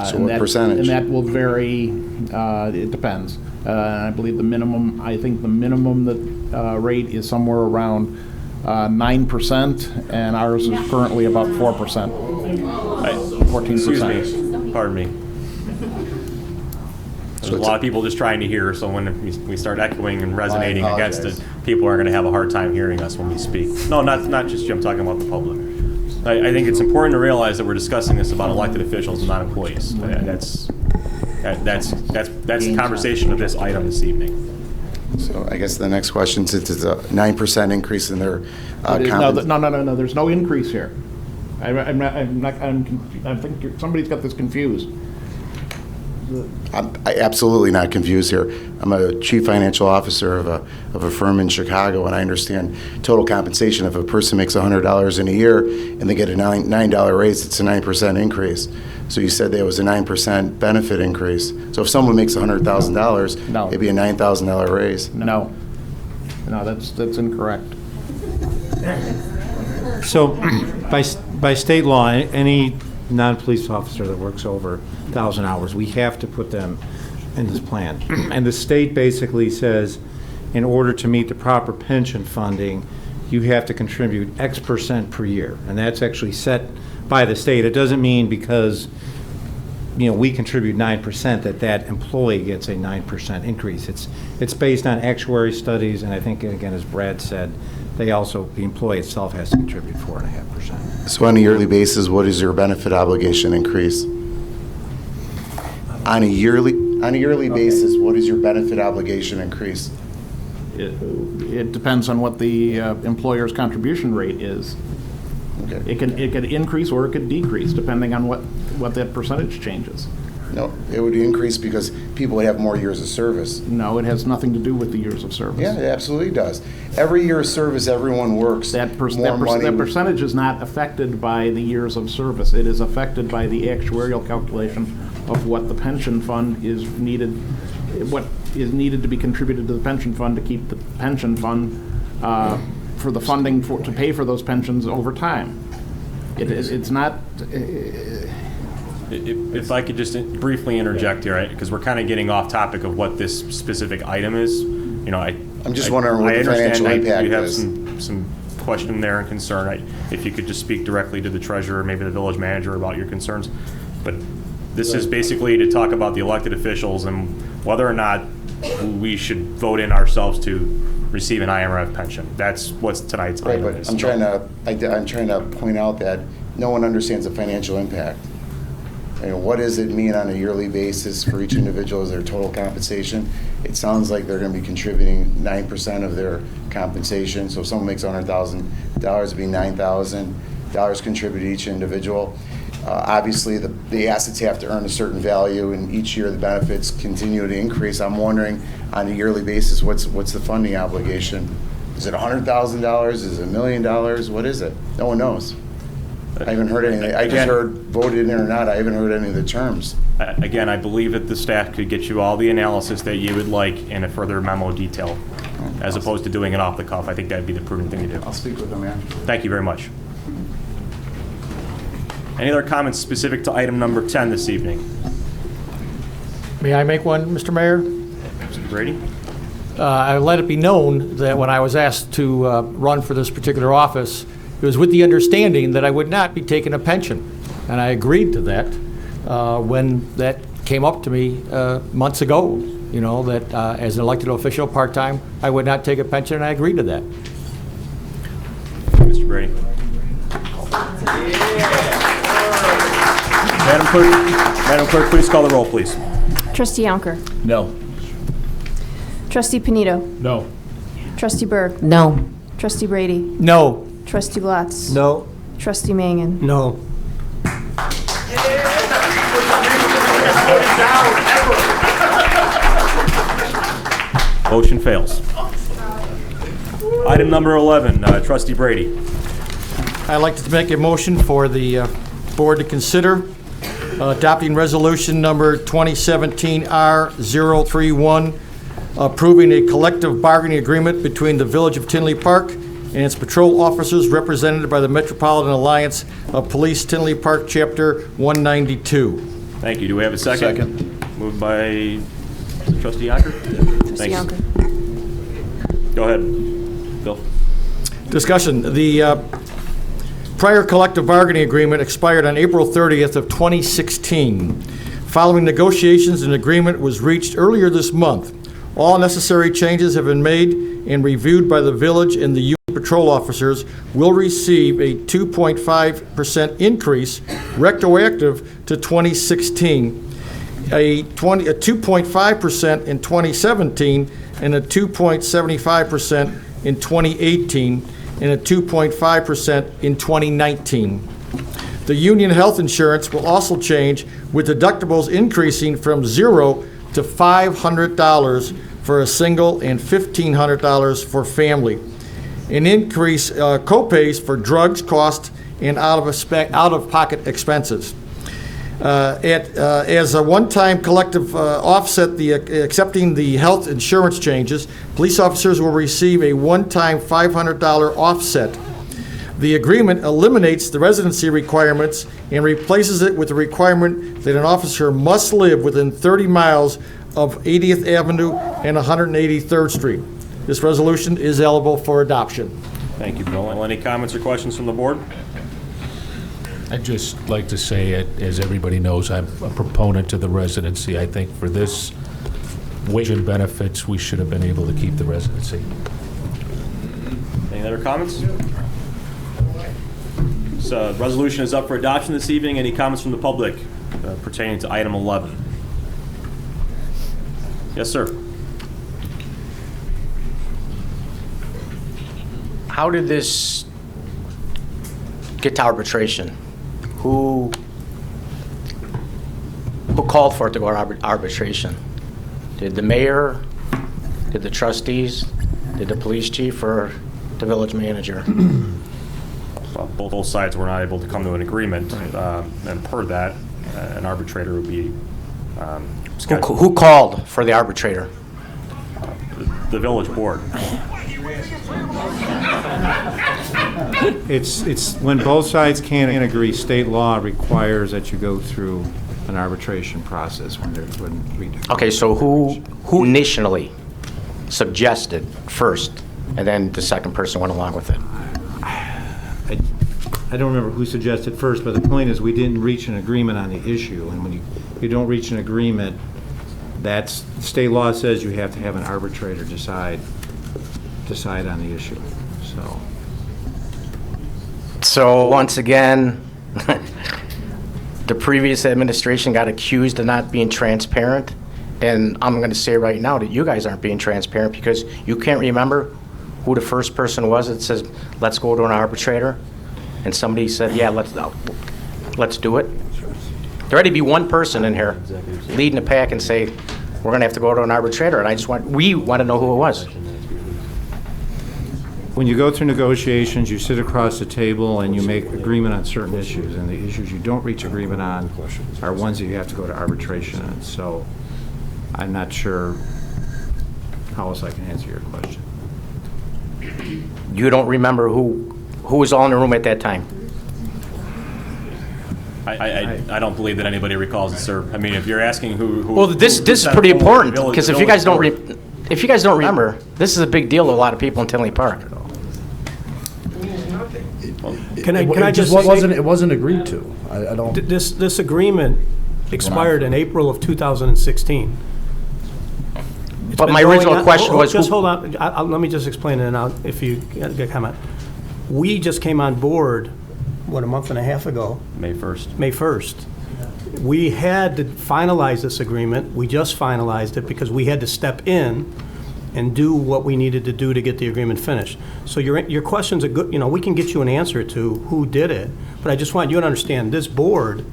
Speaker 15: So what percentage?
Speaker 13: And that will vary. It depends. I believe the minimum rate is somewhere around 9%, and ours is currently about 4%. 14%.
Speaker 2: Excuse me. Pardon me. There's a lot of people just trying to hear, so when we start echoing and resonating against it, people are going to have a hard time hearing us when we speak. No, not just you. I'm talking about the public. I think it's important to realize that we're discussing this about elected officials and not employees. That's the conversation of this item this evening.
Speaker 15: So I guess the next question, since it's a 9% increase in their
Speaker 13: No, there's no increase here. I think somebody's got this confused.
Speaker 15: I'm absolutely not confused here. I'm a chief financial officer of a firm in Chicago, and I understand total compensation. If a person makes $100 in a year and they get a $9 raise, it's a 9% increase. So you said there was a 9% benefit increase. So if someone makes $100,000, it'd be a $9,000 raise.
Speaker 13: No, that's incorrect.
Speaker 16: So by state law, any non-police officer that works over 1,000 hours, we have to put them in this plan. And the state basically says, in order to meet the proper pension funding, you have to contribute X percent per year. And that's actually set by the state. It doesn't mean because we contribute 9% that employee gets a 9% increase. It's based on actuary studies, and I think, again, as Brad said, the employee itself has to contribute 4.5%.
Speaker 15: So on a yearly basis, what is your benefit obligation increase? On a yearly basis, what is your benefit obligation increase?
Speaker 13: It depends on what the employer's contribution rate is.
Speaker 15: Okay.
Speaker 13: It could increase or it could decrease depending on what that percentage changes.
Speaker 15: No, it would increase because people have more years of service.
Speaker 13: No, it has nothing to do with the years of service.
Speaker 15: Yeah, it absolutely does. Every year of service, everyone works.
Speaker 13: That percentage is not affected by the years of service. It is affected by the actuarial calculation of what the pension fund is needed, what is needed to be contributed to the pension fund to keep the pension fund for the funding to pay for those pensions over time. It's not.
Speaker 2: If I could just briefly interject here, because we're kind of getting off topic of what this specific item is.
Speaker 15: I'm just wondering what the financial impact
Speaker 2: you have
Speaker 15: is.
Speaker 2: some question there and concern. If you could just speak directly to the treasurer, maybe the village manager about your concerns. But this is basically to talk about the elected officials and whether or not we should vote in ourselves to receive an IMRF pension. That's what's tonight's item
Speaker 15: But
Speaker 2: is.
Speaker 15: I'm trying to point out that no one understands the financial impact. What does it mean on a yearly basis for each individual as their total compensation? It sounds like they're going to be contributing 9% of their compensation. So if someone makes $100,000, it'd be $9,000 contributed to each individual. Obviously, the assets have to earn a certain value, and each year the benefits continue to increase. I'm wondering, on a yearly basis, what's the funding obligation? Is it $100,000? Is it $1 million? What is it? No one knows. I haven't heard anything. I just heard voted in or not. I haven't heard any of the terms.
Speaker 2: Again, I believe that the staff could get you all the analysis that you would like in a further memo detail, as opposed to doing it off the cuff. I think that'd be the prudent thing to do.
Speaker 15: I'll speak with them after.
Speaker 2: Thank you very much. Any other comments specific to item number 10 this evening?
Speaker 17: May I make one, Mr. Mayor?
Speaker 2: Mr. Brady?
Speaker 17: I let it be known that when I was asked to run for this particular office, it was with the understanding that I would not be taking a pension. And I agreed to that when that came up to me months ago, you know, that as an elected official, part-time, I would not take a pension, and I agreed to that.
Speaker 2: Mr. Brady? Madam Clerk, please call the roll, please.
Speaker 6: Trustee Yonker.
Speaker 3: No.
Speaker 6: Trustee Panito.
Speaker 13: No.
Speaker 6: Trustee Berg.
Speaker 4: No.
Speaker 6: Trustee Brady.
Speaker 17: No.
Speaker 6: Trustee Glatz.
Speaker 7: No.
Speaker 6: Trustee Mangan.
Speaker 7: No.
Speaker 2: Motion fails. Item number 11, Trustee Brady.
Speaker 17: I'd like to make a motion for the board to consider adopting resolution number 2017-R031, approving a collective bargaining agreement between the Village of Tinley Park and its patrol officers represented by the Metropolitan Alliance of Police Tinley Park Chapter 192.
Speaker 2: Thank you. Do we have a second?
Speaker 3: Second.
Speaker 2: Moved by Trustee Yonker?
Speaker 6: Trustee Yonker.
Speaker 2: Go ahead, Bill.
Speaker 17: Discussion. The prior collective bargaining agreement expired on April 30th of 2016. Following negotiations, an agreement was reached earlier this month. All necessary changes have been made and reviewed by the village, and the union patrol officers will receive a 2.5% increase retroactive to 2016, a 2.5% in 2017, and a 2.75% in 2018, and a 2.5% in 2019. The union health insurance will also change, with deductibles increasing from $0 to $500 for a single and $1,500 for family. An increase co-pays for drugs, cost, and out-of-pocket expenses. As a one-time collective offset, accepting the health insurance changes, police officers will receive a one-time $500 offset. The agreement eliminates the residency requirements and replaces it with the requirement that an officer must live within 30 miles of 80th Avenue and 183rd Street. This resolution is eligible for adoption.
Speaker 2: Thank you, Bill. Any comments or questions from the board?
Speaker 18: I'd just like to say, as everybody knows, I'm a proponent to the residency. I think for this wage and benefits, we should have been able to keep the residency.
Speaker 2: Any other comments? This resolution is up for adoption this evening. Any comments from the public pertaining to item 11? Yes, sir.
Speaker 19: How did this get to arbitration? Who called for it to go to arbitration? Did the mayor, did the trustees, did the police chief, or the village manager?
Speaker 2: Well, both sides were not able to come to an agreement, and per that, an arbitrator would be scheduled.
Speaker 19: Who called for the arbitrator?
Speaker 2: The village board.
Speaker 16: It's when both sides can't agree, state law requires that you go through an arbitration process
Speaker 19: Okay, so who initially suggested first, and then the second person went along with it?
Speaker 16: I don't remember who suggested first, but the point is we didn't reach an agreement on the issue, and when you don't reach an agreement, that's, state law says you have to have an arbitrator decide on the issue, so.
Speaker 19: So once again, the previous administration got accused of not being transparent, and I'm going to say right now that you guys aren't being transparent because you can't remember who the first person was that says, let's go to an arbitrator, and somebody said, yeah, let's do it. There had to be one person in here leading the pack and say, we're going to have to go to an arbitrator, and we want to know who it was.
Speaker 16: When you go through negotiations, you sit across the table and you make agreement on certain issues, and the issues you don't reach agreement on are ones that you have to go to arbitration on. So I'm not sure how else I can answer your question.
Speaker 19: You don't remember who was all in the room at that time?
Speaker 2: I don't believe that anybody recalls it, sir. I mean, if you're asking who.
Speaker 19: Well, this is
Speaker 2: sent
Speaker 19: pretty
Speaker 2: it forward,
Speaker 19: important, because if you guys don't remember, this is a big deal to a lot of people in Tinley Park.
Speaker 20: Can I just
Speaker 13: It wasn't agreed to. I don't.
Speaker 20: This agreement expired in April of 2016.
Speaker 19: But my original question was...
Speaker 20: Just hold on. Let me just explain it now, if you get a comment. We just came on board, a month and a half ago?
Speaker 2: May 1st.
Speaker 20: May 1st. We had to finalize this agreement. We just finalized it because we had to step in and do what we needed to do to get the agreement finished. So your question's a good, we can get you an answer to who did it, but I just want you to understand, this board,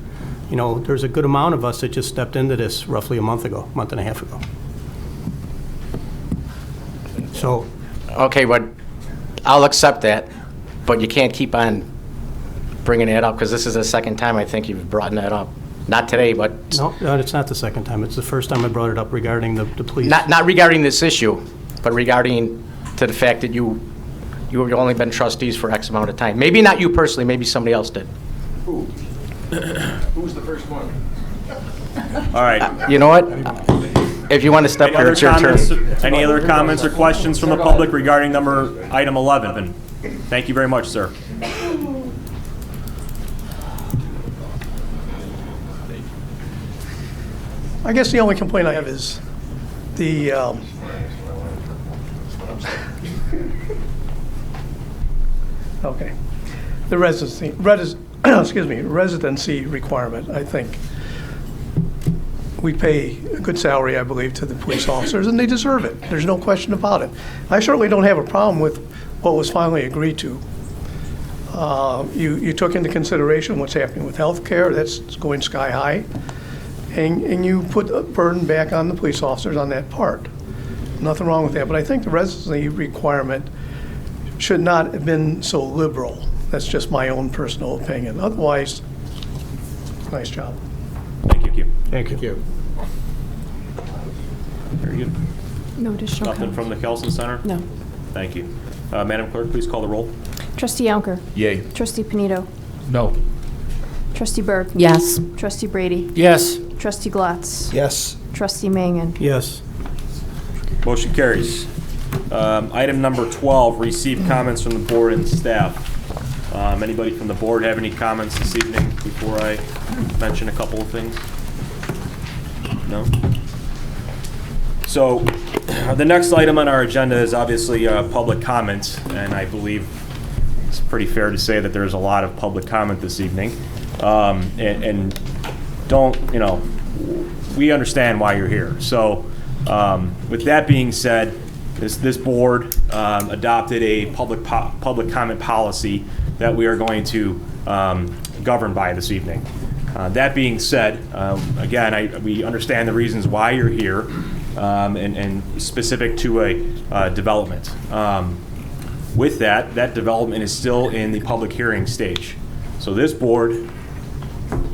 Speaker 20: there's a good amount of us that just stepped into this roughly a month and a half ago. So.
Speaker 19: Okay, but I'll accept that, but you can't keep on bringing that up, because this is the second time I think you've brought that up. Not today, but...
Speaker 20: No, it's not the second time. It's the first time I brought it up regarding the police.
Speaker 19: Not regarding this issue, but regarding to the fact that you've only been trustees for X amount of time. Maybe not you personally, maybe somebody else did.
Speaker 14: Who was the first one?
Speaker 2: All right.
Speaker 19: You know what? If you want to step here, it's your turn.
Speaker 2: Any other comments or questions from the public regarding item 11? Thank you very much, sir.
Speaker 1: I guess the only complaint I have is the the residency requirement. I think we pay a good salary, I believe, to the police officers, and they deserve it. There's no question about it. I certainly don't have a problem with what was finally agreed to. You took into consideration what's happening with health care. That's going sky high. And you put a burden back on the police officers on that part. Nothing wrong with that, but I think the residency requirement should not have been so liberal. That's just my own personal opinion. Otherwise, nice job.
Speaker 2: Thank you.
Speaker 20: Thank you.
Speaker 2: Very good.
Speaker 6: No additional
Speaker 2: Nothing
Speaker 6: comments.
Speaker 2: from the Kelson Center?
Speaker 6: No.
Speaker 2: Thank you. Madam Clerk, please call the roll.
Speaker 6: Trustee Yonker.
Speaker 3: Yay.
Speaker 6: Trustee Panito.
Speaker 18: No.
Speaker 6: Trustee Berg.
Speaker 4: Yes.
Speaker 6: Trustee Brady.
Speaker 17: Yes.
Speaker 6: Trustee Glatz.
Speaker 17: Yes.
Speaker 6: Trustee Mangan.
Speaker 20: Yes.
Speaker 2: Motion carries. Item number 12, receive comments from the board and staff. Anybody from the board have any comments this evening before I mention a couple of things? No? So the next item on our agenda is obviously public comment, and I believe it's pretty fair to say that there's a lot of public comment this evening. And don't, we understand why you're here. So with that being said, this board adopted a public comment policy that we are going to govern by this evening. That being said, again, we understand the reasons why you're here, and specific to a development. With that development is still in the public hearing stage. So this board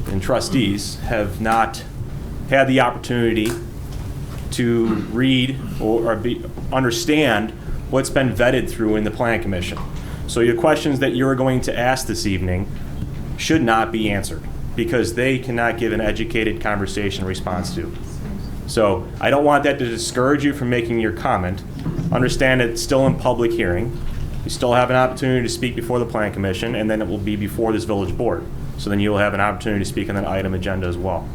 Speaker 2: and trustees have not had the opportunity to read or understand what's been vetted through in the Plan Commission. So your questions that you're going to ask this evening should not be answered because they cannot give an educated conversation response to. So I don't want that to discourage you from making your comment. Understand it's still in public hearing. You still have an opportunity to speak before the Plan Commission, and then it will be before this village board. So then you'll have an opportunity to speak on that item agenda as well.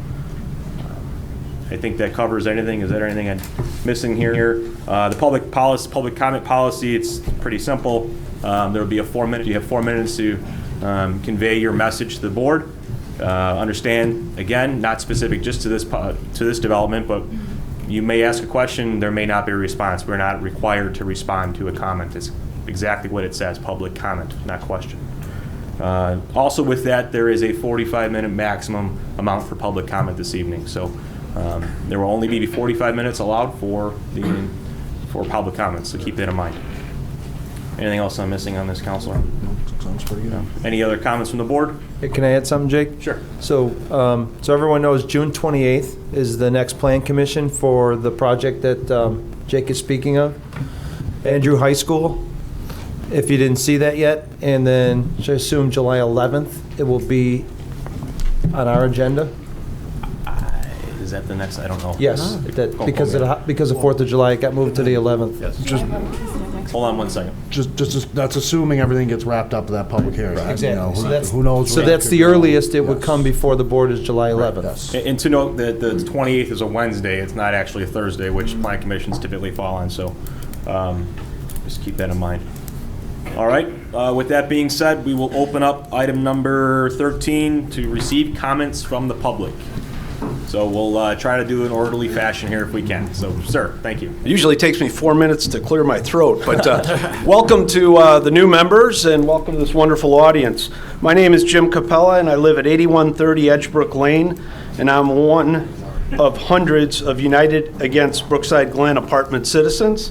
Speaker 2: I think that covers anything. Is there anything I'm missing here? The public comment policy, it's pretty simple. There will be you have 4 minutes to convey your message to the board. Understand, again, not specific just to this development, but you may ask a question, there may not be a response. We're not required to respond to a comment. It's exactly what it says, public comment, not question. Also with that, there is a 45-minute maximum amount for public comment this evening. So there will only be 45 minutes allowed for public comments, so keep that in mind. Anything else I'm missing on this, Counselor?
Speaker 7: Sounds pretty good.
Speaker 2: No. Any other comments from the board?
Speaker 7: Hey, can I add something, Jake?
Speaker 2: Sure.
Speaker 7: So everyone knows June 28th is the next Plan Commission for the project that Jake is speaking of, Andrew High School. If you didn't see that yet, and then I assume July 11th, it will be on our agenda?
Speaker 2: Is that the next, I don't know.
Speaker 7: Yes, because of 4th of July, it got moved to the 11th.
Speaker 2: Yes.
Speaker 13: Just,
Speaker 2: Hold on one second.
Speaker 13: that's assuming everything gets wrapped up to that public hearing. You know,
Speaker 7: Exactly.
Speaker 13: who knows?
Speaker 7: So that's the earliest it would come before the board is July 11th.
Speaker 2: And to note that the 28th is a Wednesday, it's not actually a Thursday, which plan commissions typically fall on, so just keep that in mind. All right, with that being said, we will open up item number 13 to receive comments from the public. So we'll try to do an orderly fashion here if we can. So, sir, thank you.
Speaker 21: It usually takes me 4 minutes to clear my throat, but welcome to the new members and welcome to this wonderful audience. My name is Jim Capella and I live at 8130 Edgebrook Lane, and I'm one of hundreds of United Against Brookside Glen apartment citizens.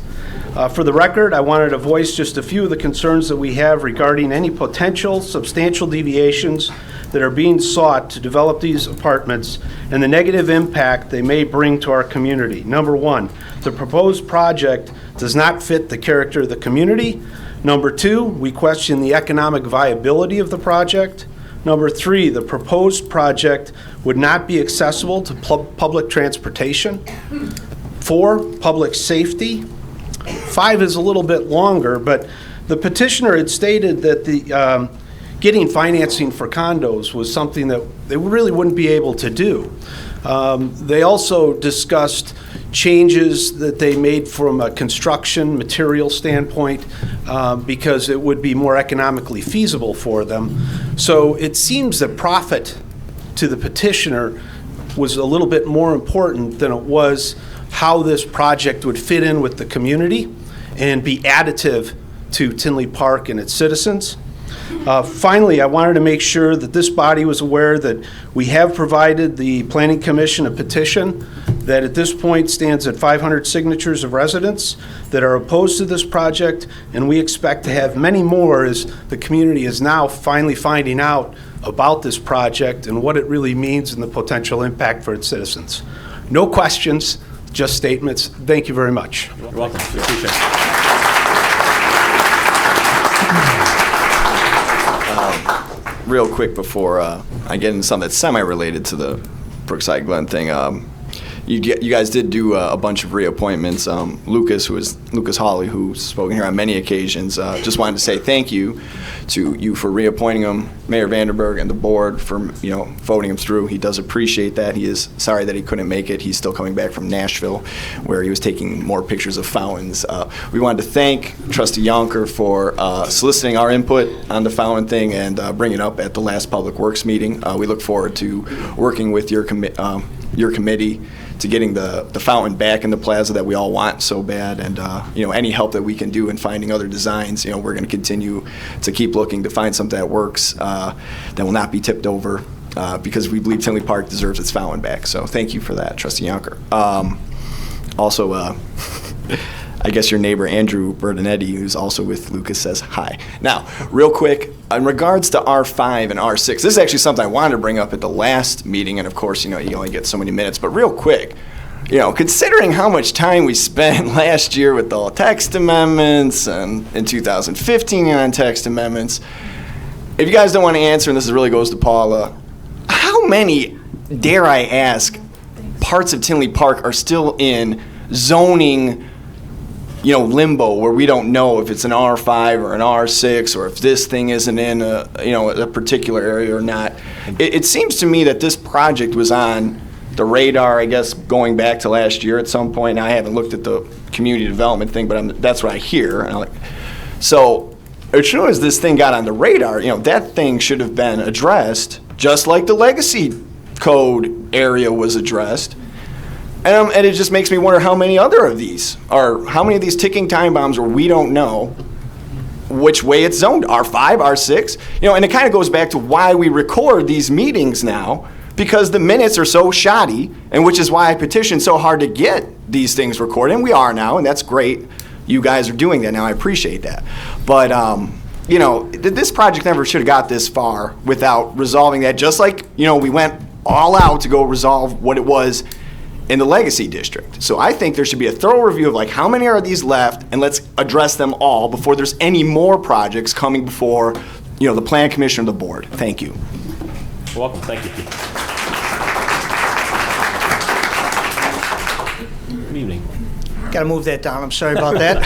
Speaker 21: For the record, I wanted to voice just a few of the concerns that we have regarding any potential substantial deviations that are being sought to develop these apartments and the negative impact they may bring to our community. Number one, the proposed project does not fit the character of the community. Number two, we question the economic viability of the project. Number three, the proposed project would not be accessible to public transportation. 4, public safety. 5 is a little bit longer, but the petitioner had stated that the getting financing for condos was something that they really wouldn't be able to do. They also discussed changes that they made from a construction material standpoint because it would be more economically feasible for them. So it seems that profit to the petitioner was a little bit more important than it was how this project would fit in with the community and be additive to Tinley Park and its citizens. Finally, I wanted to make sure that this body was aware that we have provided the Planning Commission a petition that at this point stands at 500 signatures of residents that are opposed to this project, and we expect to have many more as the community is now finally finding out about this project and what it really means and the potential impact for its citizens. No questions, just statements. Thank you very much.
Speaker 2: You're welcome. We appreciate it.
Speaker 11: Real quick before I get into something that's semi-related to the Brookside Glen thing, you guys did do a bunch of reappointments. Lucas Hawley, who's spoken here on many occasions, just wanted to say thank you to you for reappointing him, Mayor Vandenberg, and the board for voting him through. He does appreciate that. He is sorry that he couldn't make it. He's still coming back from Nashville, where he was taking more pictures of fountains. We wanted to thank Trustee Yonker for soliciting our input on the fountain thing and bringing it up at the last Public Works meeting. We look forward to working with your committee to getting the fountain back in the plaza that we all want so bad, and any help that we can do in finding other designs. We're going to continue to keep looking to find something that works, that will not be tipped over, because we believe Tinley Park deserves its fountain back. So thank you for that, Trustee Yonker. Also, I guess your neighbor Andrew Bertinetti, who's also with Lucas, says hi. Now, real quick, in regards to R5 and R6, this is actually something I wanted to bring up at the last meeting, and of course, you only get so many minutes, but real quick, considering how much time we spent last year with the text amendments and in 2015 on text amendments, if you guys don't want to answer, and this really goes to Paula, how many, dare I ask, parts of Tinley Park are still in zoning limbo, where we don't know if it's an R5 or an R6, or if this thing isn't in a particular area or not? It seems to me that this project was on the radar, I guess, going back to last year at some point. Now, I haven't looked at the community development thing, but that's what I hear. So as soon as this thing got on the radar, that thing should have been addressed, just like the legacy code area was addressed. And it just makes me wonder how many of these ticking time bombs where we don't know which way it's zoned, R5, R6, and it kind of goes back to why we record these meetings now, because the minutes are so shoddy, and which is why I petitioned so hard to get these things recorded, and we are now, and that's great. You guys are doing that now, I appreciate that. But, this project never should have got this far without resolving that, just like, we went all out to go resolve what it was in the legacy district. So I think there should be a thorough review of how many are these left, and let's address them all before there's any more projects coming before the Plan Commission or the board. Thank you.
Speaker 2: Welcome, thank you. Good evening.
Speaker 8: Got to move that down. I'm sorry about that.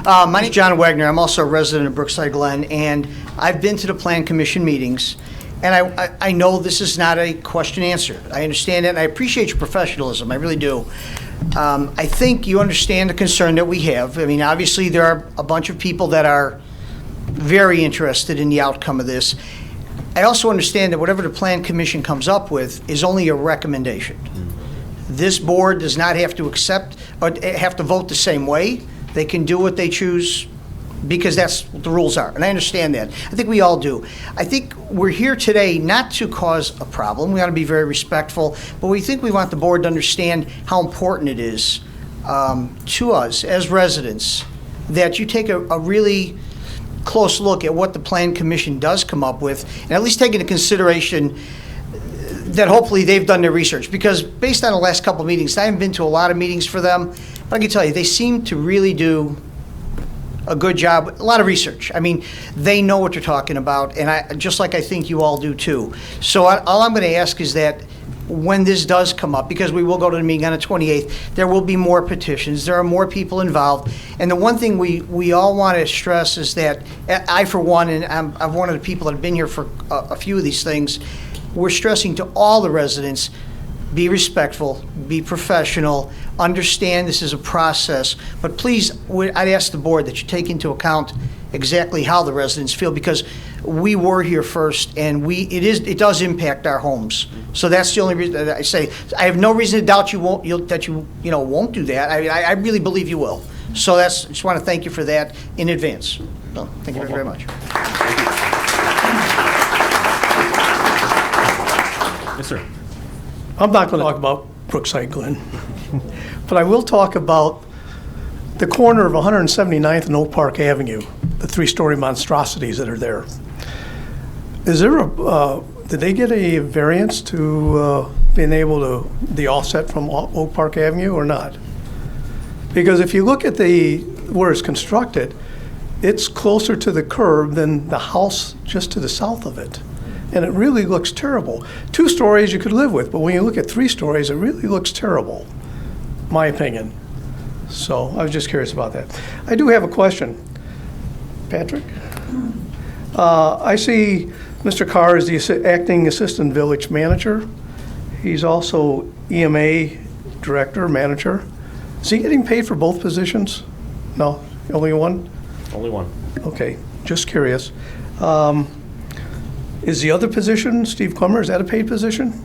Speaker 8: My name's John Wagner. I'm also a resident of Brookside Glen, and I've been to the Plan Commission meetings, and I know this is not a question answer. I understand that, and I appreciate your professionalism. I really do. I think you understand the concern that we have. I mean, obviously, there are a bunch of people that are very interested in the outcome of this. I also understand that whatever the Plan Commission comes up with is only a recommendation. This board does not have to accept or have to vote the same way. They can do what they choose because that's what the rules are, and I understand that. I think we all do. I think we're here today not to cause a problem. We ought to be very respectful, but we think we want the board to understand how important it is to us as residents that you take a really close look at what the Plan Commission does come up with, and at least take into consideration that hopefully they've done their research. Because based on the last couple of meetings, I haven't been to a lot of meetings for them, but I can tell you, they seem to really do a good job, a lot of research. I mean, they know what they're talking about, and just like I think you all do too. So all I'm going to ask is that when this does come up, because we will go to the meeting on the 28th, there will be more petitions, there are more people involved, and the one thing we all want to stress is that, I for one, and I'm one of the people that have been here for a few of these things, we're stressing to all the residents, be respectful, be professional, understand this is a process, but please, I'd ask the board that you take into account exactly how the residents feel, because we were here first, and it does impact our homes. So that's the only reason that I say. I have no reason to doubt you won't do that. I really believe you will. So I just want to thank you for that in advance. So, thank you very much.
Speaker 2: Yes, sir.
Speaker 1: I'm not going to talk about Brookside Glen, but I will talk about the corner of 179th and Oak Park Avenue, the three-story monstrosities that are there. Is there did they get a variance to being able to, the offset from Oak Park Avenue or not? Because if you look at where it's constructed, it's closer to the curb than the house just to the south of it. And it really looks terrible. 2 stories you could live with, but when you look at 3 stories, it really looks terrible, my opinion. So I was just curious about that. I do have a question. Patrick? I see Mr. Carr is the acting assistant village manager. He's also EMA director, manager. Is he getting paid for both positions? No, only one?
Speaker 2: Only one.
Speaker 1: Okay, just curious. Is the other position, Steve Clemmer, is that a paid position?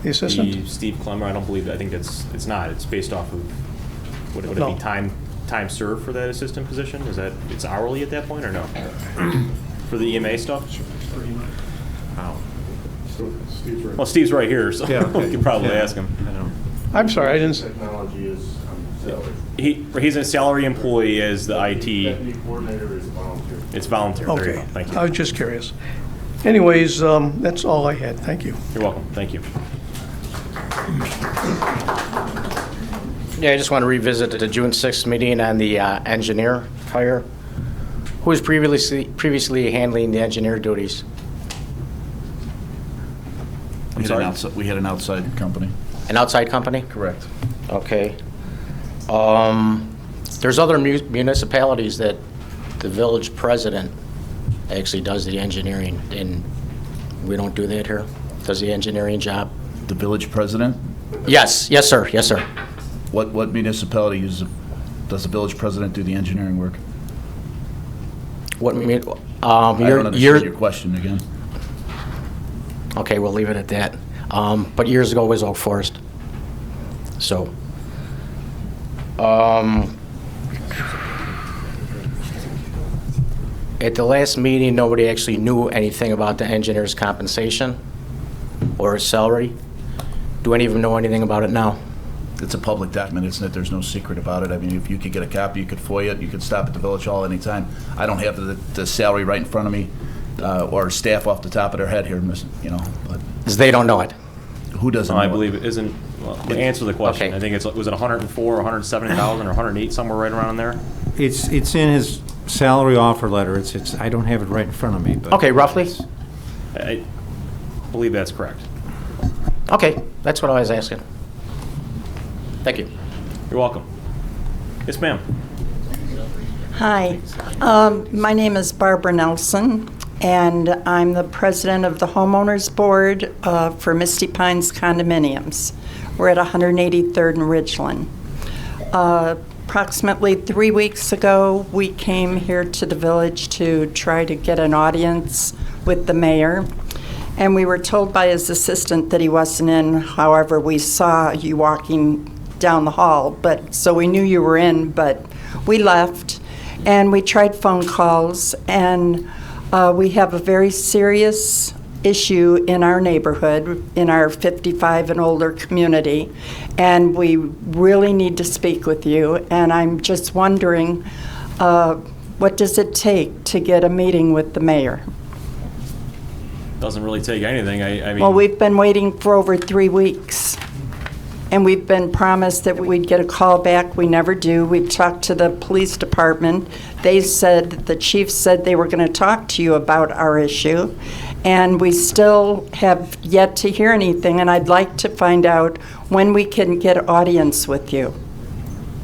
Speaker 1: The assistant?
Speaker 2: Steve Clemmer, I think it's not. It's based off of, would it
Speaker 1: No.
Speaker 2: be time served for that assistant position? It's hourly at that point or no? For the EMA stuff? Wow. Well, Steve's right here, so
Speaker 1: Yeah.
Speaker 2: we could probably ask him.
Speaker 1: I'm sorry, I didn't.
Speaker 5: Technology is salary.
Speaker 2: He's a salary employee as the IT.
Speaker 5: Deputy coordinator is volunteer.
Speaker 2: It's volunteer. There you
Speaker 1: Okay,
Speaker 2: go. Thank you.
Speaker 1: I was just curious. Anyways, that's all I had. Thank you.
Speaker 2: You're welcome. Thank you.
Speaker 19: Yeah, I just want to revisit the June 6th meeting on the engineer hire. Who was previously handling the engineer duties?
Speaker 3: We had an outside company.
Speaker 19: An outside company?
Speaker 3: Correct.
Speaker 19: Okay. There's other municipalities that the village president actually does the engineering, and we don't do that here? Does the engineering job?
Speaker 3: The village president?
Speaker 19: Yes, yes, sir, yes, sir.
Speaker 3: What municipality does the village president do the engineering work?
Speaker 19: What,
Speaker 3: I don't understand your question again.
Speaker 19: Okay, we'll leave it at that. But years ago it was Oak Forest. So, at the last meeting, nobody actually knew anything about the engineer's compensation or his salary. Do any of them know anything about it now?
Speaker 3: It's a public document, isn't it? There's no secret about it. I mean, if you could get a copy, you could FOIA it, you could stop at the village hall anytime. I don't have the salary right in front of me, or staff off the top of their head here, but.
Speaker 19: Because they don't know it.
Speaker 3: Who doesn't know
Speaker 2: I
Speaker 3: it?
Speaker 2: believe it isn't, well, to answer the question,
Speaker 19: Okay.
Speaker 2: I think was it 104 or 170,000 or 108, somewhere right around there?
Speaker 16: It's in his salary offer letter. It's I don't have it right in front of me, but.
Speaker 19: Okay, roughly?
Speaker 2: I believe that's correct.
Speaker 19: Okay, that's what I was asking. Thank you.
Speaker 2: You're welcome. Yes, ma'am.
Speaker 9: Hi, my name is Barbara Nelson, and I'm the president of the Homeowners Board for Misty Pines Condominiums. We're at 183rd and Ridgeland. Approximately 3 weeks ago, we came here to the village to try to get an audience with the mayor, and we were told by his assistant that he wasn't in. However, we saw you walking down the hall, so we knew you were in, but we left, and we tried phone calls, and we have a very serious issue in our neighborhood, in our 55 and older community, and we really need to speak with you. And I'm just wondering, what does it take to get a meeting with the mayor?
Speaker 2: Doesn't really take anything. I mean,
Speaker 9: Well, we've been waiting for over 3 weeks, and we've been promised that we'd get a call back. We never do. We've talked to the police department. They said, the chief said they were going to talk to you about our issue, and we still have yet to hear anything, and I'd like to find out when we can get audience with you.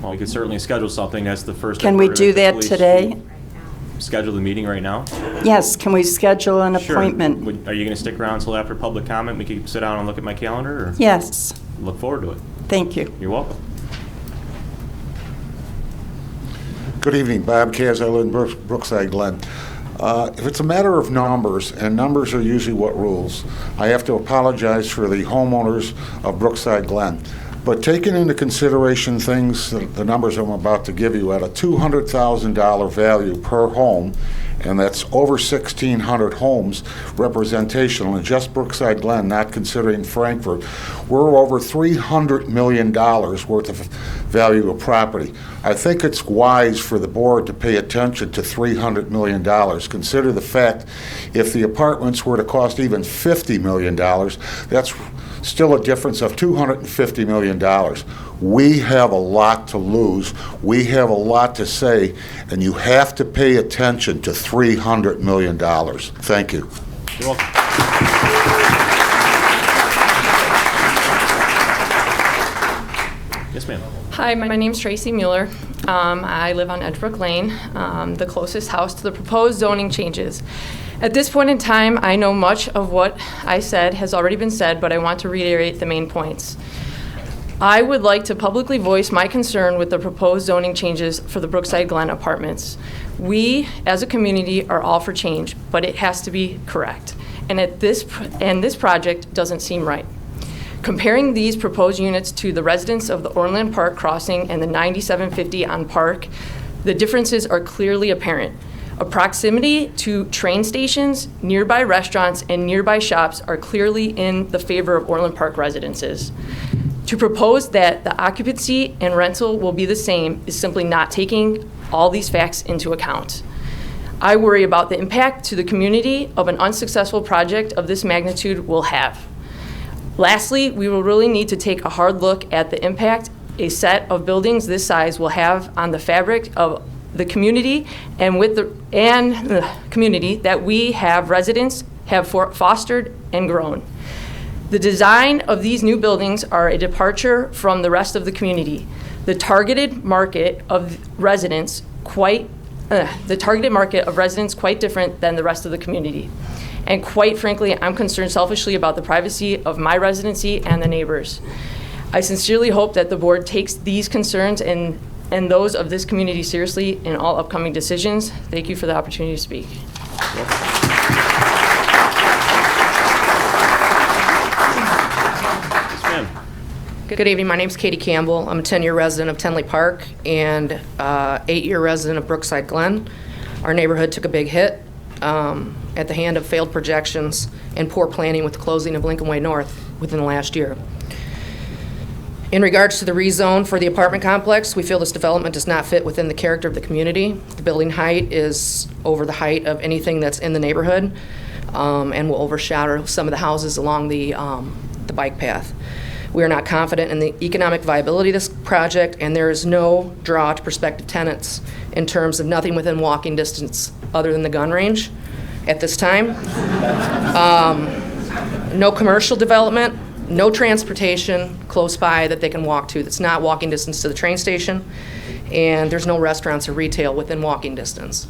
Speaker 2: well, we could certainly schedule something. That's the first.
Speaker 9: Can
Speaker 2: I've
Speaker 9: we
Speaker 2: heard of
Speaker 9: do
Speaker 2: it. The
Speaker 9: that
Speaker 2: police
Speaker 9: today?
Speaker 2: Schedule the meeting right now?
Speaker 9: Yes, can we schedule an
Speaker 2: Sure.
Speaker 9: appointment?
Speaker 2: Are you going to stick around until after public comment? We can sit down and look at my calendar? Or?
Speaker 9: Yes.
Speaker 2: Look forward to it.
Speaker 9: Thank you.
Speaker 2: You're welcome.
Speaker 22: Good evening, Bob Kaz. I live in Brookside Glen. If it's a matter of numbers, and numbers are usually what rules, I have to apologize for the homeowners of Brookside Glen. But taking into consideration things, the numbers I'm about to give you, at a $200,000 value per home, and that's over 1,600 homes representational in just Brookside Glen, not considering Frankfurt, we're over $300 million worth of value of property. I think it's wise for the board to pay attention to $300 million. Consider the fact, if the apartments were to cost even $50 million, that's still a difference of $250 million. We have a lot to lose. We have a lot to say, and you have to pay attention to $300 million. Thank you.
Speaker 2: You're welcome. Yes, ma'am.
Speaker 23: Hi, my name's Tracy Mueller. I live on Edgebrook Lane, the closest house to the proposed zoning changes. At this point in time, I know much of what I said has already been said, but I want to reiterate the main points. I would like to publicly voice my concern with the proposed zoning changes for the Brookside Glen apartments. We, as a community, are all for change, but it has to be correct. And this project doesn't seem right. Comparing these proposed units to the residents of the Orland Park Crossing and the 9750 on Park, the differences are clearly apparent. A proximity to train stations, nearby restaurants, and nearby shops are clearly in the favor of Orland Park residences. To propose that the occupancy and rental will be the same is simply not taking all these facts into account. I worry about the impact to the community of an unsuccessful project of this magnitude will have. Lastly, we will really need to take a hard look at the impact a set of buildings this size will have on the fabric of the community and the community that we have residents have fostered and grown. The design of these new buildings are a departure from the rest of the community. The targeted market of residents quite different than the rest of the community. And quite frankly, I'm concerned selfishly about the privacy of my residency and the neighbors. I sincerely hope that the board takes these concerns and those of this community seriously in all upcoming decisions. Thank you for the opportunity to speak. Good evening. My name's Katie Campbell. I'm a 10-year resident of Tinley Park and 8-year resident of Brookside Glen. Our neighborhood took a big hit at the hand of failed projections and poor planning with the closing of Lincoln Way North within the last year. In regards to the rezone for the apartment complex, we feel this development does not fit within the character of the community. The building height is over the height of anything that's in the neighborhood and will overshadow some of the houses along the bike path. We are not confident in the economic viability of this project, and there is no draw to prospective tenants in terms of nothing within walking distance other than the gun range at this time. no commercial development, no transportation close by that they can walk to that's not walking distance to the train station, and there's no restaurants or retail within walking distance.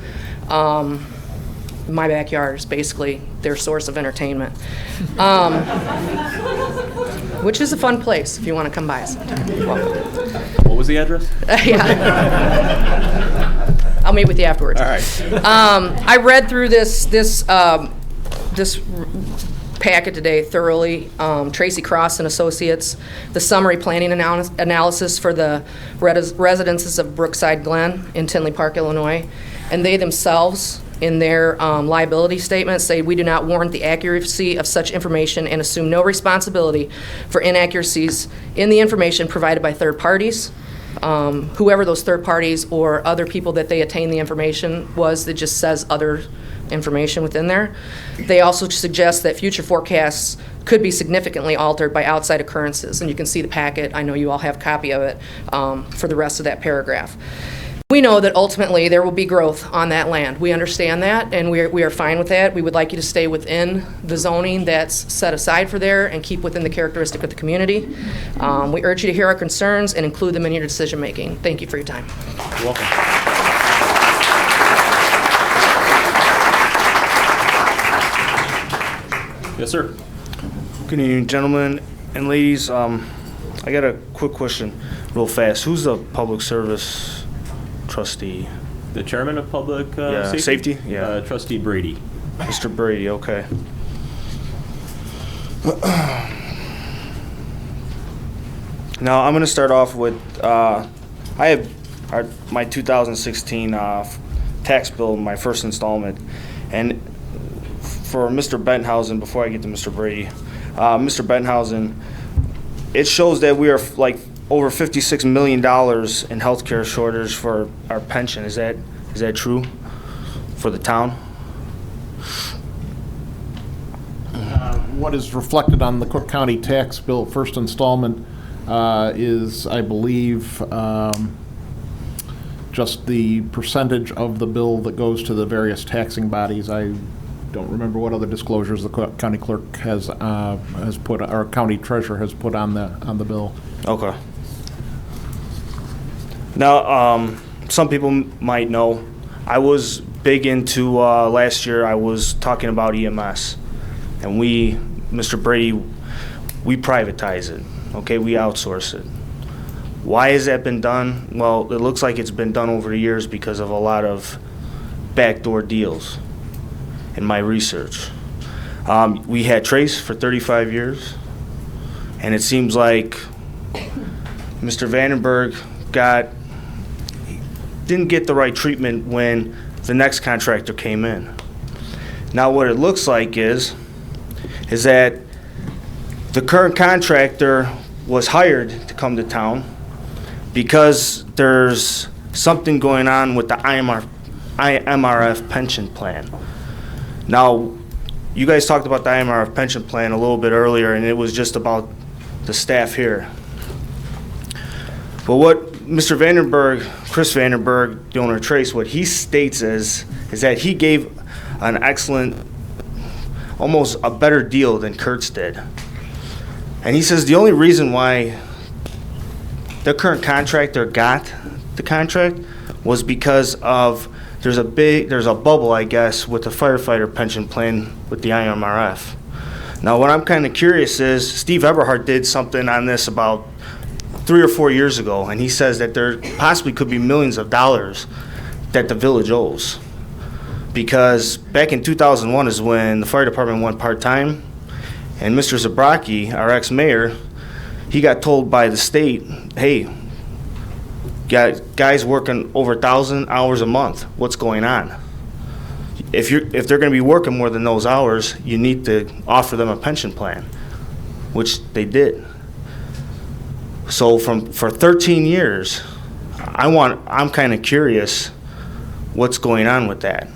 Speaker 23: My backyard is basically their source of entertainment, which is a fun place if you want to come by sometime. You're welcome.
Speaker 2: What was the address?
Speaker 23: Yeah. I'll meet with you afterwards.
Speaker 2: All right.
Speaker 23: I read through this packet today thoroughly. Tracy Cross and Associates, the summary planning analysis for the residences of Brookside Glen in Tinley Park, Illinois, and they themselves, in their liability statement, say we do not warrant the accuracy of such information and assume no responsibility for inaccuracies in the information provided by third parties. Whoever those third parties or other people that they attain the information was, that just says other information within there. They also suggest that future forecasts could be significantly altered by outside occurrences, and you can see the packet. I know you all have a copy of it for the rest of that paragraph. We know that ultimately there will be growth on that land. We understand that, and we are fine with that. We would like you to stay within the zoning that's set aside for there and keep within the characteristic of the community. We urge you to hear our concerns and include them in your decision making. Thank you for your time.
Speaker 2: You're welcome. Yes, sir.
Speaker 14: Good evening, gentlemen and ladies. I got a quick question real fast. Who's the public service trustee?
Speaker 2: The chairman of public
Speaker 14: safety? Yeah.
Speaker 2: Trustee Brady.
Speaker 14: Mr. Brady, okay. Now, I'm going to start off with, I have my 2016 tax bill, my first installment. And for Mr. Benthausen, before I get to Mr. Brady, Mr. Benthausen, it shows that we are like over $56 million in healthcare shortage for our pension. Is that true for the town?
Speaker 13: What is reflected on the Cook County tax bill first installment is, I believe, just the percentage of the bill that goes to the various taxing bodies. I don't remember what other disclosures the county clerk has put, or county treasurer has put on the bill.
Speaker 14: Okay. Now, some people might know, I was big into, last year, I was talking about EMS. And we, Mr. Brady, we privatize it, okay? We outsource it. Why has that been done? Well, it looks like it's been done over the years because of a lot of backdoor deals in my research. We had Trace for 35 years, and it seems like Mr. Vandenberg didn't get the right treatment when the next contractor came in. Now what it looks like is that the current contractor was hired to come to town because there's something going on with the IMRF pension plan. Now, you guys talked about the IMRF pension plan a little bit earlier, and it was just about the staff here. But what Mr. Vandenberg, Chris Vandenberg, the owner of Trace, what he states is that he gave an excellent, almost a better deal than Kurtz did. And he says the only reason why the current contractor got the contract was because of there's a bubble, I guess, with the firefighter pension plan with the IMRF. Now, what I'm kind of curious is Steve Eberhard did something on this about 3 or 4 years ago, and he says that there possibly could be millions of dollars that the village owes. Because back in 2001 is when the fire department went part-time, and Mr. Zabraki, our ex-mayor, he got told by the state, hey, got guys working over 1,000 hours a month. What's going on? If they're going to be working more than those hours, you need to offer them a pension plan, which they did. So for 13 years, I'm kind of curious what's going on with that.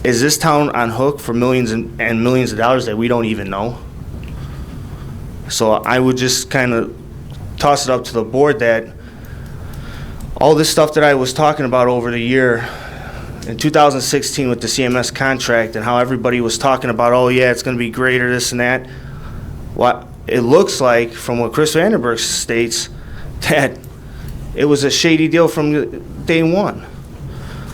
Speaker 14: Is this town on hook for millions and millions of dollars that we don't even know? So I would just kind of toss it up to the board that all this stuff that I was talking about over the year, in 2016 with the CMS contract and how everybody was talking about, oh yeah, it's going to be greater, this and that. What it looks like, from what Chris Vandenberg states, that it was a shady deal from day one.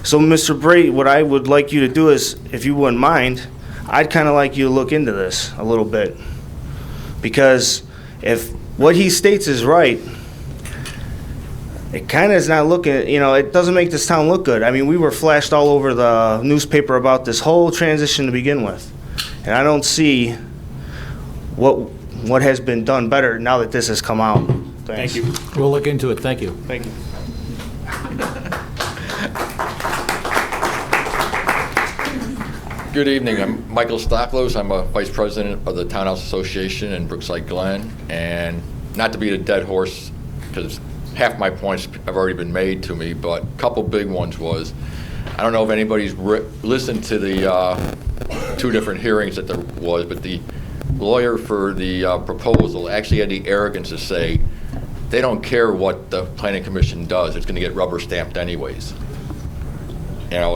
Speaker 14: So, Mr. Brady, what I would like you to do is, if you wouldn't mind, I'd kind of like you to look into this a little bit. Because if what he states is right, it kind of is not looking, it doesn't make this town look good. I mean, we were flashed all over the newspaper about this whole transition to begin with. And I don't see what has been done better now that this has come out. Thanks.
Speaker 17: Thank you. We'll look into it. Thank you.
Speaker 14: Thank you.
Speaker 10: Good evening. I'm Michael Stocklos. I'm a vice president of the Townhouse Association in Brookside Glen. And not to beat a dead horse, because half my points have already been made to me, but a couple big ones was, I don't know if anybody's listened to the 2 different hearings that there was, but the lawyer for the proposal actually had the arrogance to say they don't care what the Planning Commission does. It's going to get rubber stamped anyways.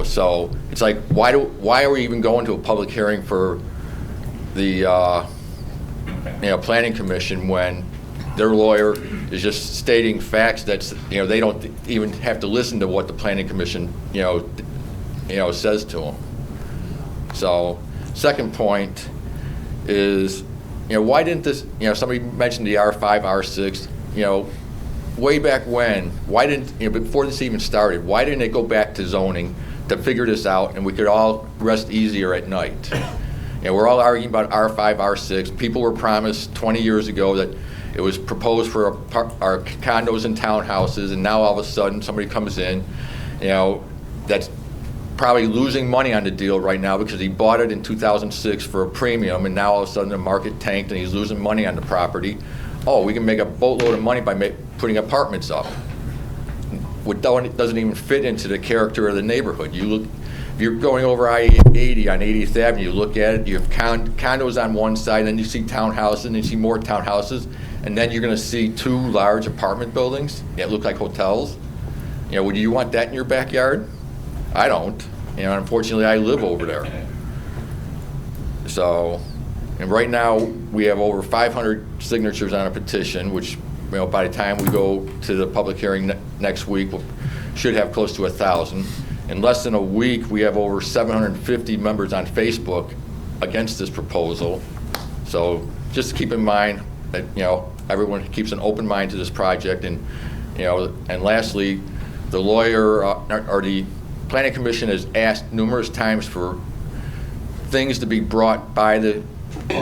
Speaker 10: So it's like, why are we even going to a public hearing for the Planning Commission when their lawyer is just stating facts that they don't even have to listen to what the Planning Commission says to them. So, second point is, why didn't this? Somebody mentioned the R5, R6. Way back when, why didn't, before this even started, why didn't it go back to zoning to figure this out and we could all rest easier at night? We're all arguing about R5, R6. People were promised 20 years ago that it was proposed for our condos and townhouses, and now all of a sudden somebody comes in, that's probably losing money on the deal right now because he bought it in 2006 for a premium, and now all of a sudden the market tanked and he's losing money on the property. Oh, we can make a boatload of money by putting apartments up. It doesn't even fit into the character of the neighborhood. If you're going over I-80 on 80th Avenue, you look at it, you have condos on one side, then you see townhouses, and you see more townhouses, and then you're going to see 2 large apartment buildings that look like hotels. Would you want that in your backyard? I don't. Unfortunately, I live over there. So, and right now, we have over 500 signatures on a petition, which, by the time we go to the public hearing next week, we should have close to 1,000. In less than a week, we have over 750 members on Facebook against this proposal. So just keep in mind that, everyone keeps an open mind to this project. And, and lastly, the lawyer or the Planning Commission has asked numerous times for things to be brought by the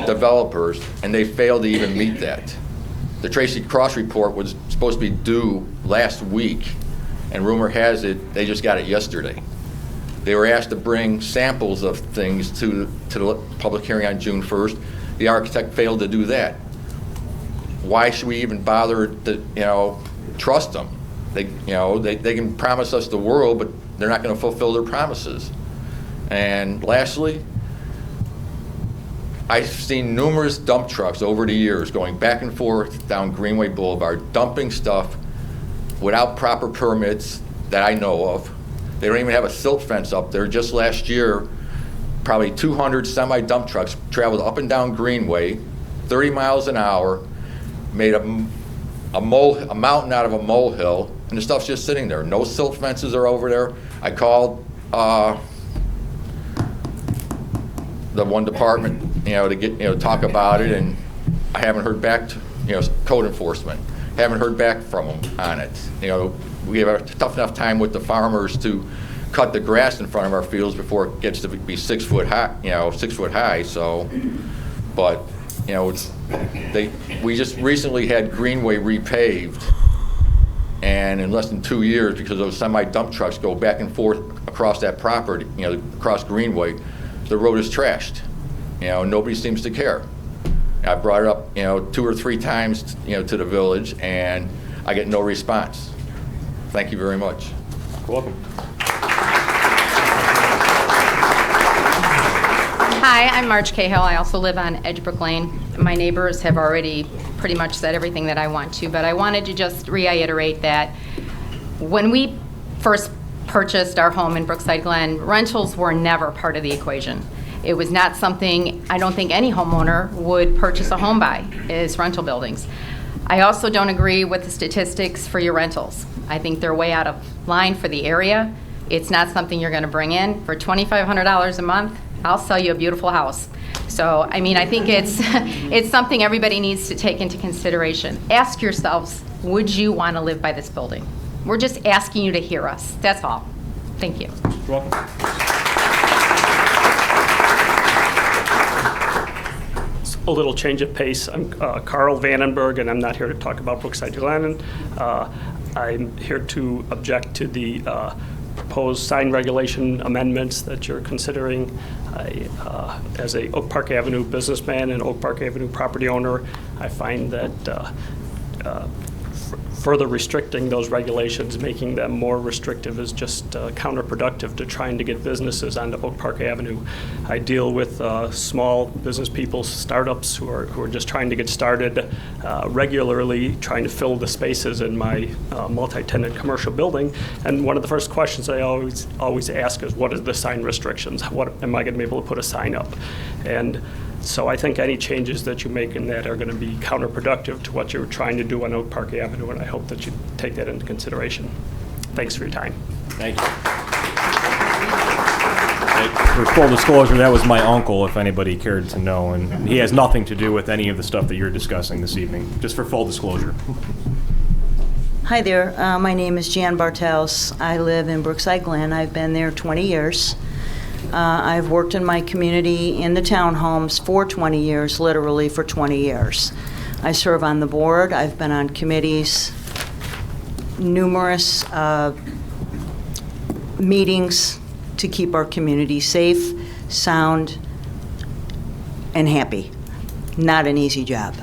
Speaker 10: developers, and they failed to even meet that. The Tracy Cross report was supposed to be due last week, and rumor has it they just got it yesterday. They were asked to bring samples of things to the public hearing on June 1st. The architect failed to do that. Why should we even bother to, trust them? They can promise us the world, but they're not going to fulfill their promises. And lastly, I've seen numerous dump trucks over the years going back and forth down Greenway Boulevard, dumping stuff without proper permits that I know of. They don't even have a silt fence up there. Just last year, probably 200 semi-dump trucks traveled up and down Greenway, 30 miles an hour, made a mountain out of a molehill, and the stuff's just sitting there. No silt fences are over there. I called the one department, to get, talk about it, and I haven't heard back to, code enforcement. Haven't heard back from them on it. We have a tough enough time with the farmers to cut the grass in front of our fields before it gets to be 6 foot high, 6 foot high. So, but we just recently had Greenway repaved, and in less than 2 years, because those semi-dump trucks go back and forth across that property, across Greenway, the road is trashed. Nobody seems to care. I brought it up, 2 or 3 times, to the village, and I get no response. Thank you very much.
Speaker 2: You're welcome.
Speaker 12: Hi, I'm Marge Cahill. I also live on Edgebrook Lane. My neighbors have already pretty much said everything that I want to, but I wanted to just reiterate that when we first purchased our home in Brookside Glen, rentals were never part of the equation. It was not something I don't think any homeowner would purchase a home by, is rental buildings. I also don't agree with the statistics for your rentals. I think they're way out of line for the area. It's not something you're going to bring in. For $2,500 a month, I'll sell you a beautiful house. So, I mean, I think it's something everybody needs to take into consideration. Ask yourselves, would you want to live by this building? We're just asking you to hear us. That's all. Thank you.
Speaker 2: You're welcome.
Speaker 4: A little change of pace. I'm Carl Vandenberg, and I'm not here to talk about Brookside Glen. I'm here to object to the proposed sign regulation amendments that you're considering. As a Oak Park Avenue businessman and Oak Park Avenue property owner, I find that further restricting those regulations, making them more restrictive, is just counterproductive to trying to get businesses onto Oak Park Avenue. I deal with small business people, startups who are just trying to get started, regularly trying to fill the spaces in my multi-tenant commercial building. And one of the first questions I always ask is, what are the sign restrictions? What am I going to be able to put a sign up? And so I think any changes that you make in that are going to be counterproductive to what you're trying to do on Oak Park Avenue, and I hope that you take that into consideration. Thanks for your time.
Speaker 2: Thank you. For full disclosure, that was my uncle, if anybody cared to know, and he has nothing to do with any of the stuff that you're discussing this evening, just for full disclosure.
Speaker 15: Hi there. My name is Jan Bartels. I live in Brookside Glen. I've been there 20 years. I've worked in my community in the townhomes for 20 years, literally for 20 years. I serve on the board. I've been on committees, numerous meetings to keep our community safe, sound, and happy. Not an easy job.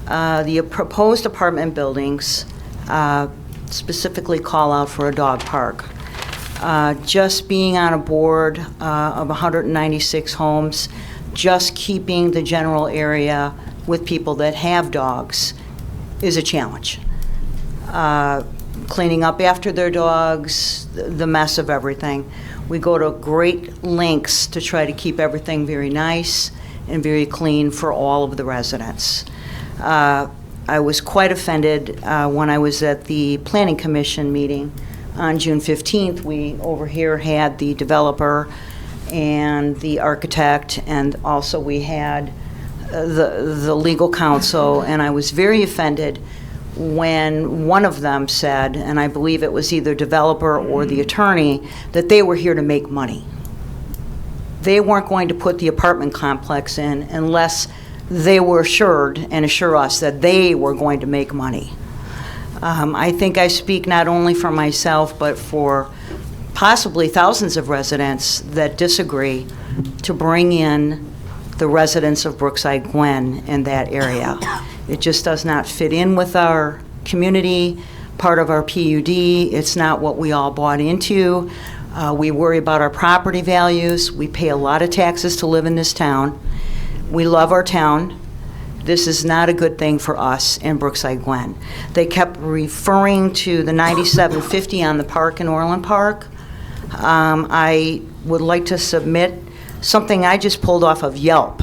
Speaker 15: The proposed apartment buildings specifically call out for a dog park. Just being on a board of 196 homes, just keeping the general area with people that have dogs is a challenge. Cleaning up after their dogs, the mess of everything. We go to great lengths to try to keep everything very nice and very clean for all of the residents. I was quite offended when I was at the Planning Commission meeting on June 15th. We over here had the developer and the architect, and also we had the legal counsel, and I was very offended when one of them said, and I believe it was either developer or the attorney, that they were here to make money. They weren't going to put the apartment complex in unless they were assured and assure us that they were going to make money. I think I speak not only for myself, but for possibly thousands of residents that disagree to bring in the residents of Brookside Glen in that area. It just does not fit in with our community, part of our PUD. It's not what we all bought into. We worry about our property values. We pay a lot of taxes to live in this town. We love our town. This is not a good thing for us in Brookside Glen. They kept referring to the 9750 on the park in Orland Park. I would like to submit something I just pulled off of Yelp.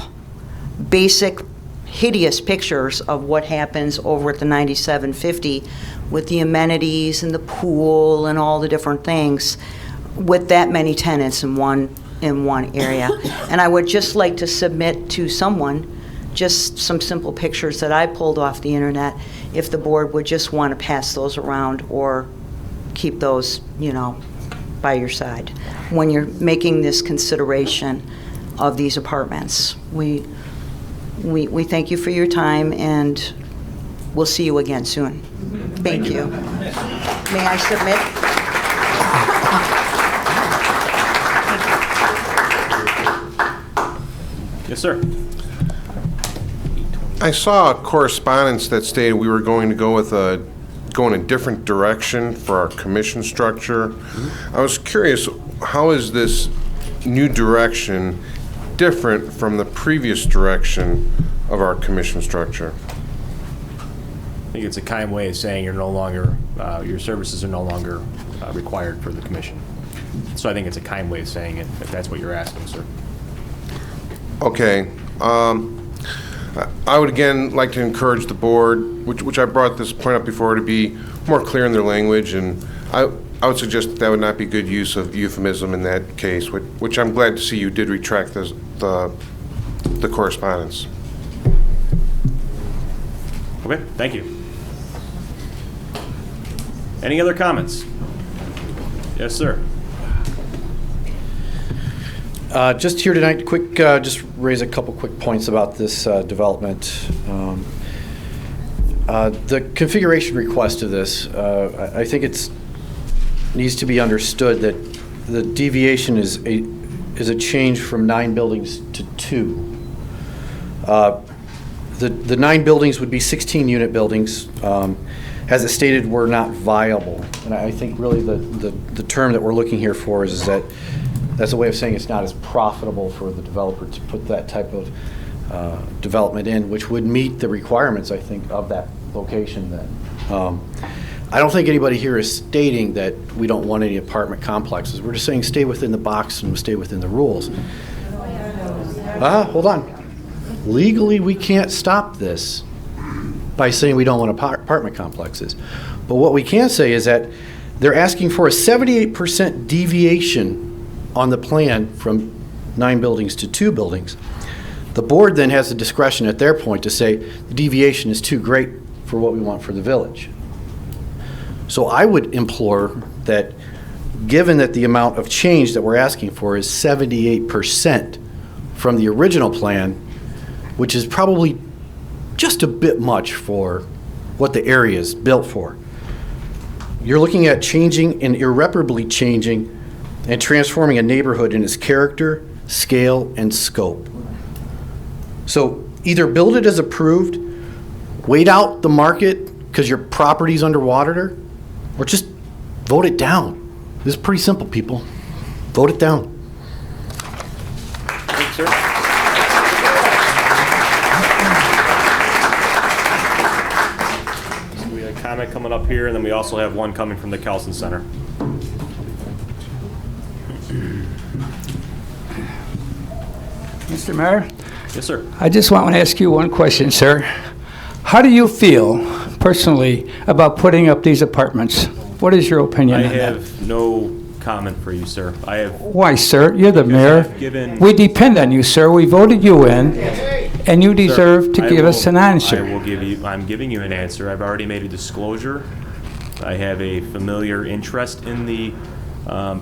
Speaker 15: Basic, hideous pictures of what happens over at the 9750 with the amenities and the pool and all the different things with that many tenants in one area. And I would just like to submit to someone just some simple pictures that I pulled off the internet, if the board would just want to pass those around or keep those, by your side when you're making this consideration of these apartments. We thank you for your time, and we'll see you again soon. Thank you. May I submit?
Speaker 2: Yes, sir.
Speaker 18: I saw a correspondence that stated we were going to go in a different direction for our commission structure. I was curious, how is this new direction different from the previous direction of our commission structure?
Speaker 2: I think it's a kind way of saying you're no longer your services are no longer required for the commission. So I think it's a kind way of saying it, if that's what you're asking, sir.
Speaker 18: Okay. I would again like to encourage the board, which I brought this point up before, to be more clear in their language, and I would suggest that would not be good use of euphemism in that case, which I'm glad to see you did retract the correspondence.
Speaker 2: Okay, thank you. Any other comments? Yes, sir.
Speaker 6: Just here tonight, just raise a couple quick points about this development. The configuration request of this, I think it needs to be understood that the deviation is a change from 9 buildings to 2. The 9 buildings would be 16-unit buildings. As it stated, were not viable. And I think really the term that we're looking here for is that that's a way of saying it's not as profitable for the developer to put that type of development in, which would meet the requirements, I think, of that location then. I don't think anybody here is stating that we don't want any apartment complexes. We're just saying stay within the box and stay within the rules. Hold on. Legally, we can't stop this by saying we don't want apartment complexes. But what we can say is that they're asking for a 78% deviation on the plan from 9 buildings to 2 buildings. The board then has the discretion at their point to say the deviation is too great for what we want for the village. So I would implore that, given that the amount of change that we're asking for is 78% from the original plan, which is probably just a bit much for what the area is built for. You're looking at changing and irreparably changing and transforming a neighborhood in its character, scale, and scope. So either build it as approved, wait out the market because your property's underwater, or just vote it down. This is pretty simple, people. Vote it down.
Speaker 2: Thanks, sir. So we have a comment coming up here, and then we also have one coming from the Kelson Center.
Speaker 7: Mr. Mayor?
Speaker 2: Yes, sir.
Speaker 7: I just want to ask you one question, sir. How do you feel personally about putting up these apartments? What is your opinion
Speaker 2: I
Speaker 7: on that?
Speaker 2: have no comment for you, sir. I have.
Speaker 7: Why, sir? You're the mayor.
Speaker 2: Given,
Speaker 7: we depend on you, sir. We voted you in, and you deserve to give us an answer.
Speaker 2: I'm giving you an answer. I've already made a disclosure. I have a familiar interest in the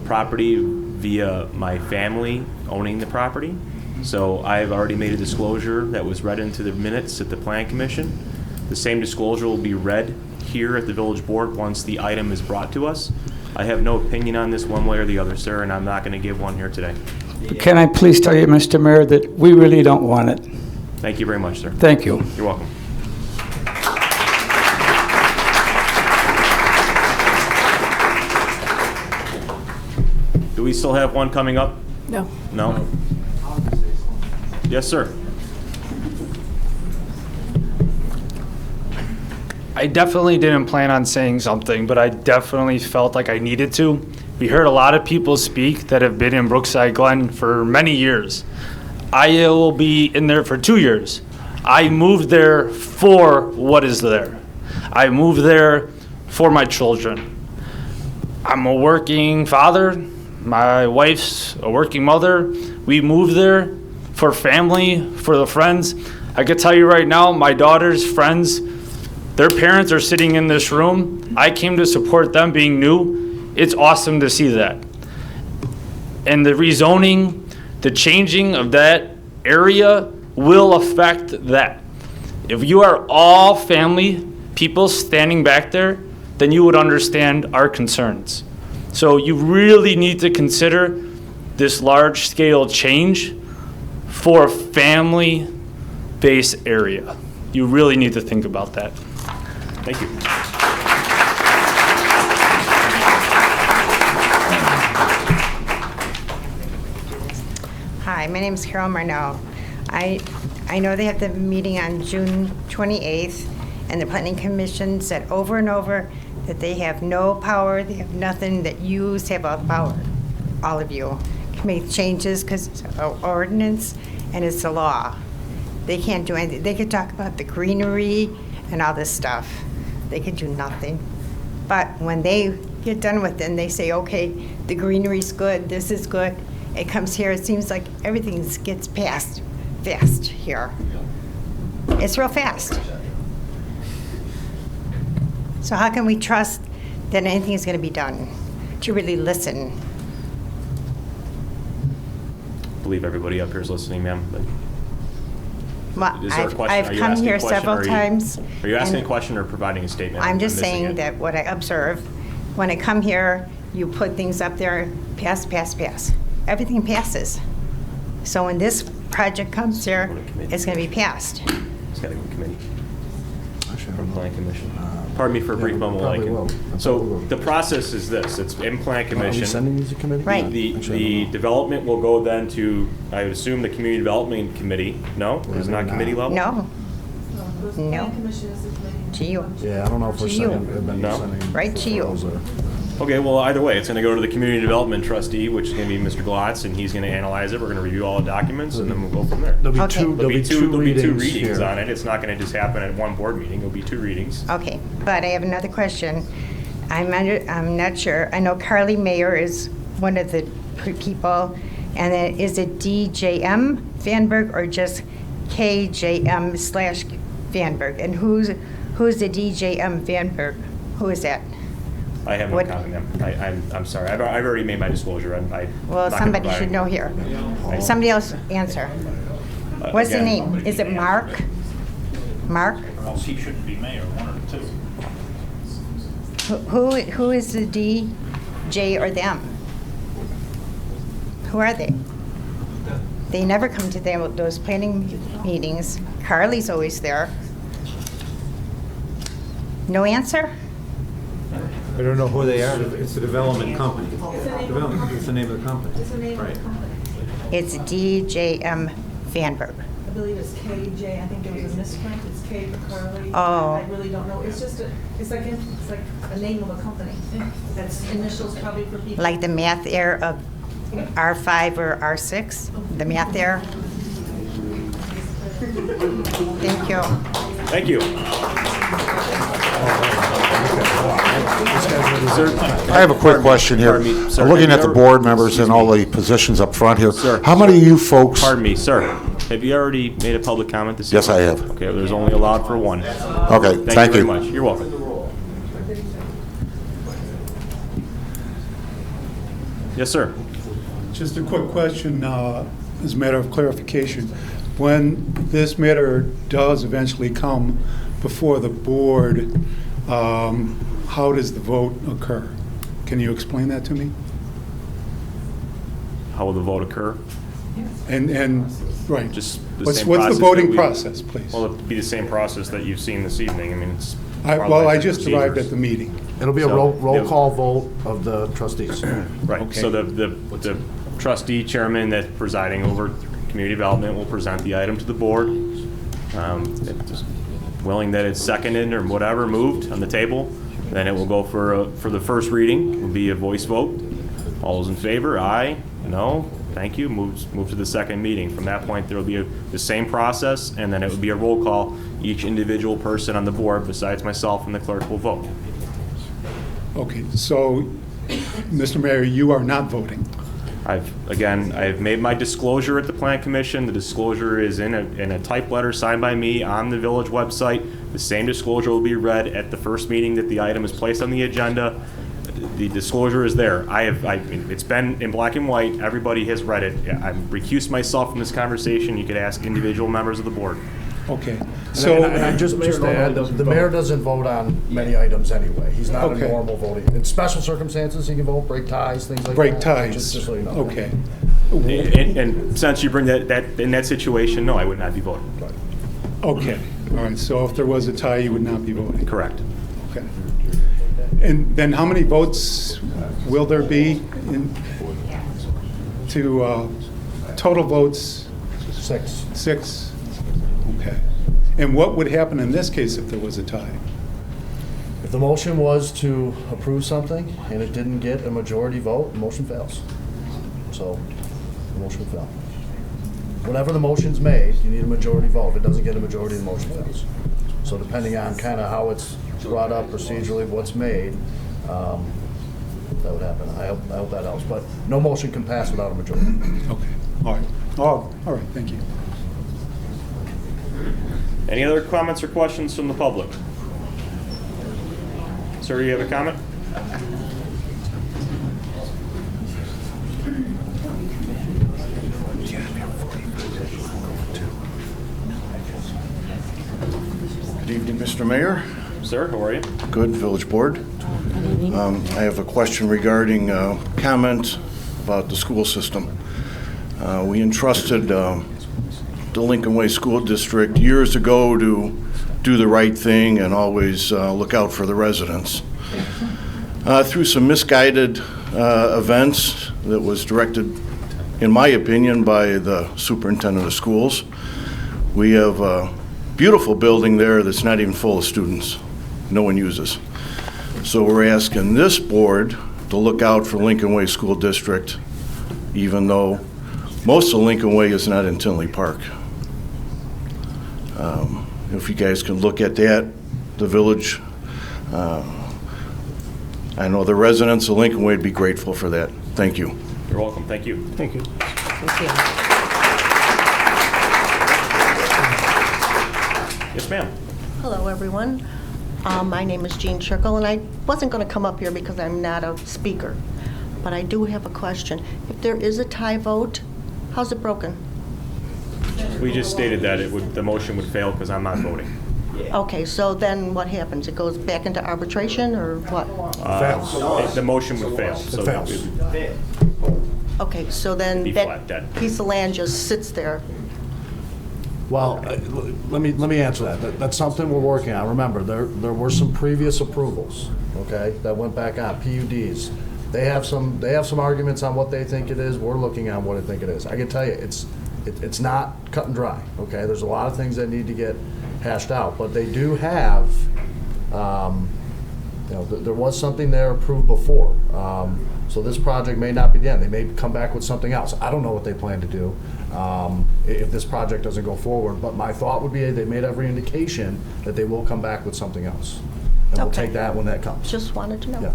Speaker 2: property via my family owning the property. So I've already made a disclosure that was read into the minutes at the Plan Commission. The same disclosure will be read here at the village board once the item is brought to us. I have no opinion on this one way or the other, sir, and I'm not going to give one here today.
Speaker 7: Can I please tell you, Mr. Mayor, that we really don't want it?
Speaker 2: Thank you very much, sir.
Speaker 7: Thank you.
Speaker 2: You're welcome. Do we still have one coming up?
Speaker 23: No.
Speaker 2: No? Yes, sir.
Speaker 20: I definitely didn't plan on saying something, but I definitely felt like I needed to. We heard a lot of people speak that have been in Brookside Glen for many years. I will be in there for 2 years. I moved there for what is there. I moved there for my children. I'm a working father. My wife's a working mother. We moved there for family, for the friends. I can tell you right now, my daughter's friends, their parents are sitting in this room. I came to support them being new. It's awesome to see that. And the rezoning, the changing of that area will affect that. If you are all family people standing back there, then you would understand our concerns. So you really need to consider this large-scale change for a family-based area. You really need to think about that.
Speaker 2: Thank you.
Speaker 24: Hi, my name is Carol Marnell. I know they have the meeting on June 28th, and the Planning Commission said over and over that they have no power, they have nothing, that you have all the power, all of you, can make changes because it's an ordinance and it's a law. They can't do anything. They could talk about the greenery and all this stuff. They could do nothing. But when they get done with it and they say, okay, the greenery's good, this is good, it comes here, it seems like everything gets passed fast here. It's real fast. So how can we trust that anything is going to be done? To really listen.
Speaker 2: I believe everybody up here is listening, ma'am. But
Speaker 24: Well,
Speaker 2: is there a question?
Speaker 24: I've
Speaker 2: Are you
Speaker 24: come
Speaker 2: asking
Speaker 24: here
Speaker 2: a question,
Speaker 24: several
Speaker 2: or
Speaker 24: times.
Speaker 2: Are you asking a
Speaker 24: and
Speaker 2: question or providing a statement?
Speaker 24: I'm just
Speaker 2: missing
Speaker 24: saying
Speaker 2: it.
Speaker 24: that what I observe, when I come here, you put things up there, pass, pass, pass. Everything passes. So when this project comes here, it's going to be passed.
Speaker 2: It's got to go to committee. From Plan Commission. Pardon me for a brief moment. So the process is this: it's in Plan Commission.
Speaker 17: Are we sending these to committee?
Speaker 24: Right.
Speaker 2: The development will go then to, I would assume, the Community Development Committee. No, it's not committee level.
Speaker 24: No. No. To you.
Speaker 17: Yeah, I don't know if we're
Speaker 24: To you.
Speaker 17: sending.
Speaker 2: No.
Speaker 24: Right to you.
Speaker 2: Okay, well, either way, it's going to go to the Community Development Trustee, which is going to be Mr. Glotz, and he's going to analyze it. We're going to review all the documents, and then we'll go from there.
Speaker 17: There'll be
Speaker 24: Okay.
Speaker 17: two.
Speaker 2: There'll be two readings
Speaker 17: here.
Speaker 2: on it. It's not going to just happen at one board meeting. It'll be 2 readings.
Speaker 24: Okay, but I have another question. I'm not sure. I know Carly Mayer is one of the people, and then is it DJM Vanberg or just KJM/Vanberg? And who's the DJM Vanberg? Who is that?
Speaker 2: I have no
Speaker 24: What-
Speaker 2: comment, ma'am. I'm sorry. I've already made my disclosure.
Speaker 24: Well, somebody should know here. Somebody else answer. What's the
Speaker 2: again-
Speaker 24: name? Is it Mark? Mark?
Speaker 5: Or else he shouldn't be mayor, one or two.
Speaker 24: Who is the D, J, or them? Who are they? They never come to those planning meetings. Carly's always there. No answer?
Speaker 16: I don't know who they are. It's a development company. It's the name of the company. Right.
Speaker 24: It's DJM Vanberg.
Speaker 8: I believe it's KJ. I think there was a misprint. It's K for Carly.
Speaker 24: Oh.
Speaker 8: I really don't know. It's just it's like a name of a company. That's initials probably for people.
Speaker 24: Like the math error of R5 or R6? The math error? Thank you.
Speaker 2: Thank you.
Speaker 22: I have a quick question here.
Speaker 2: Pardon me, sir.
Speaker 22: I'm looking
Speaker 2: Have
Speaker 22: at the
Speaker 2: you
Speaker 22: board
Speaker 2: ever-
Speaker 22: members and all the positions up front here.
Speaker 2: Sir.
Speaker 22: How many of you folks?
Speaker 2: Pardon me, sir. Have you already made a public comment this evening?
Speaker 22: Yes, I have.
Speaker 2: Okay, there's only allowed for one.
Speaker 22: Okay, thank
Speaker 2: you
Speaker 22: you.
Speaker 2: very much. You're welcome. Yes, sir.
Speaker 11: Just a quick question, as a matter of clarification. When this matter does eventually come before the board, how does the vote occur? Can you explain that to me?
Speaker 2: How will the vote occur?
Speaker 11: And right.
Speaker 2: Just the
Speaker 11: What's
Speaker 2: same
Speaker 11: the
Speaker 2: process
Speaker 11: voting
Speaker 2: that we-
Speaker 11: process, please?
Speaker 2: Well, it'd be the same process that you've seen this evening. I mean, it's.
Speaker 11: Well, I
Speaker 2: parliamentary
Speaker 11: just arrived
Speaker 2: procedures.
Speaker 11: at the meeting.
Speaker 17: It'll be a
Speaker 2: So,
Speaker 17: roll
Speaker 2: yeah.
Speaker 17: call vote of the trustees.
Speaker 2: Right,
Speaker 11: Okay.
Speaker 2: so the trustee chairman that's presiding over community development will present the item to the board. If it's willing that it's seconded or whatever, moved on the table, then it will go for the first reading, it will be a voice vote. All those in favor, aye, no, thank you, move to the second meeting. From that point, there will be the same process, and then it would be a roll call. Each individual person on the board, besides myself and the clerk, will vote.
Speaker 11: Okay, so, Mr. Mayor, you are not voting.
Speaker 2: I've made my disclosure at the Plan Commission. The disclosure is in a type letter signed by me on the village website. The same disclosure will be read at the first meeting that the item is placed on the agenda. The disclosure is there. It's been in black and white. Everybody has read it. I've recused myself from this conversation. You could ask individual members of the board.
Speaker 11: Okay,
Speaker 17: So,
Speaker 11: so.
Speaker 17: just to add, the mayor doesn't vote on many items anyway. He's not a
Speaker 11: Okay.
Speaker 17: normal voting. In special circumstances, he can vote, break ties, things like that.
Speaker 11: Break ties.
Speaker 17: Just so you know.
Speaker 11: Okay.
Speaker 2: And since you bring that in that situation, no, I would not be voting.
Speaker 11: Okay, all right, so if there was a tie, you would not be voting?
Speaker 2: Correct.
Speaker 11: Okay. And then how many votes will there be total votes?
Speaker 17: 6.
Speaker 11: 6? Okay. And what would happen in this case if there was a tie?
Speaker 17: If
Speaker 1: the motion was to approve something, and it didn't get a majority vote, the motion fails. So, the motion would fail. Whenever the motion's made, you need a majority vote. If it doesn't get a majority, the motion fails. So depending on kind of how it's brought up procedurally, what's made, that would happen. I hope that helps. But no motion can pass without a majority.
Speaker 11: Okay, all right. Oh, all right, thank you.
Speaker 2: Any other comments or questions from the public? Sir, you have a comment?
Speaker 3: Good evening, Mr. Mayor.
Speaker 2: Sir, how are you?
Speaker 3: Good, Village Board. I have a question regarding comment about the school system. We entrusted the Lincoln Way School District years ago to do the right thing and always look out for the residents. Through some misguided events that was directed, in my opinion, by the superintendent of schools, we have a beautiful building there that's not even full of students. No one uses. So we're asking this board to look out for Lincoln Way School District, even though most of Lincoln Way is not in Tinley Park. If you guys can look at that, the village, I know the residents of Lincoln Way would be grateful for that. Thank you.
Speaker 2: You're welcome. Thank you.
Speaker 1: Thank you.
Speaker 8: Thank you.
Speaker 2: Yes, ma'am.
Speaker 19: Hello, everyone. My name is Jean Trickle, and I wasn't going to come up here because I'm not a speaker, but I do have a question. If there is a tie vote, how's it broken?
Speaker 2: We just stated that the motion would fail because I'm not voting.
Speaker 19: Okay, so then what happens? It goes back into arbitration, or what?
Speaker 2: The motion would fail. So
Speaker 1: fails.
Speaker 19: Okay, so then
Speaker 2: Be
Speaker 19: that
Speaker 2: flat, dead.
Speaker 19: piece of land just sits there.
Speaker 1: Well, let me answer that. That's something we're working on. Remember, there were some previous approvals, okay, that went back on, PUDs. They have some arguments on what they think it is. We're looking on what I think it is. I can tell you, it's not cut and dry, okay? There's a lot of things that need to get hashed out, but they do have, there was something there approved before. So this project may not be the end. They may come back with something else. I don't know what they plan to do if this project doesn't go forward, but my thought would be they made every indication that they will come back with something else. And we'll take that when that comes.
Speaker 19: Just wanted to know.
Speaker 1: Yeah.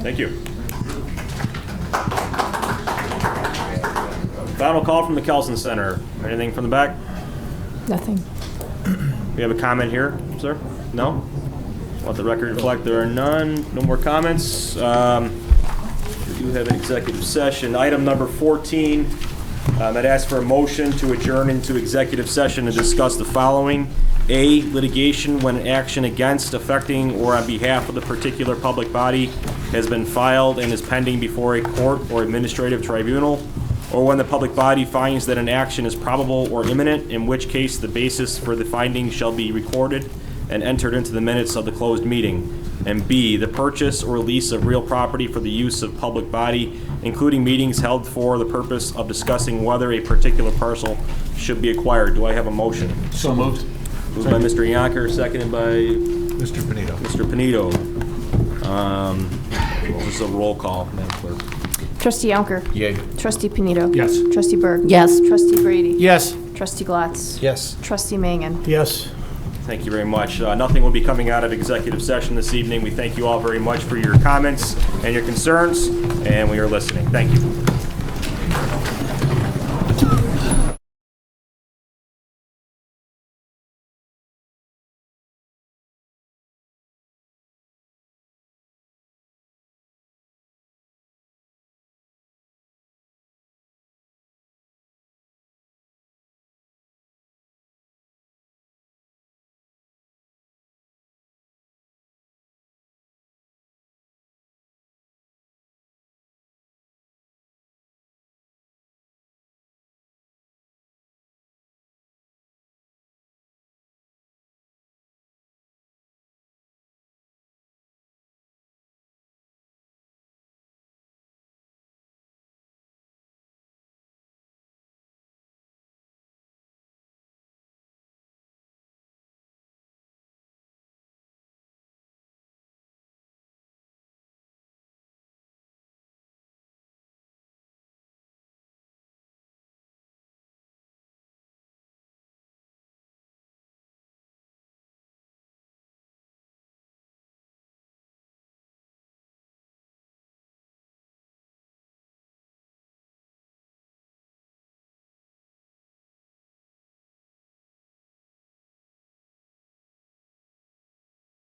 Speaker 2: Thank you. Final call from the Kelson Center. Anything from the back?
Speaker 23: Nothing.
Speaker 2: We have a comment here, sir? No? Let the record reflect there are none. No more comments. We do have an executive session. Item number 14. I'd ask for a motion to adjourn into executive session to discuss the following. A, litigation when action against, affecting, or on behalf of the particular public body has been filed and is pending before a court or administrative tribunal, or when the public body finds that an action is probable or imminent, in which case the basis for the finding shall be recorded and entered into the minutes of the closed meeting. And B, the purchase or lease of real property for the use of public body, including meetings held for the purpose of discussing whether a particular parcel should be acquired. Do I have a motion?
Speaker 17: So moved.
Speaker 2: Moved by Mr. Yonker, seconded by
Speaker 17: Mr. Panito.
Speaker 2: Mr. Panito. This is a roll call, Madam Clerk.
Speaker 23: Trustee Yonker.
Speaker 17: Yay.
Speaker 23: Trustee Panito.
Speaker 17: Yes.
Speaker 23: Trustee Berg.
Speaker 8: Yes.
Speaker 23: Trustee Brady.
Speaker 17: Yes.
Speaker 23: Trustee Glatz.
Speaker 1: Yes.
Speaker 23: Trustee Mangan.
Speaker 1: Yes.
Speaker 2: Thank you very much. Nothing will be coming out of executive session this evening. We thank you all very much for your comments and your concerns, and we are listening. Thank you.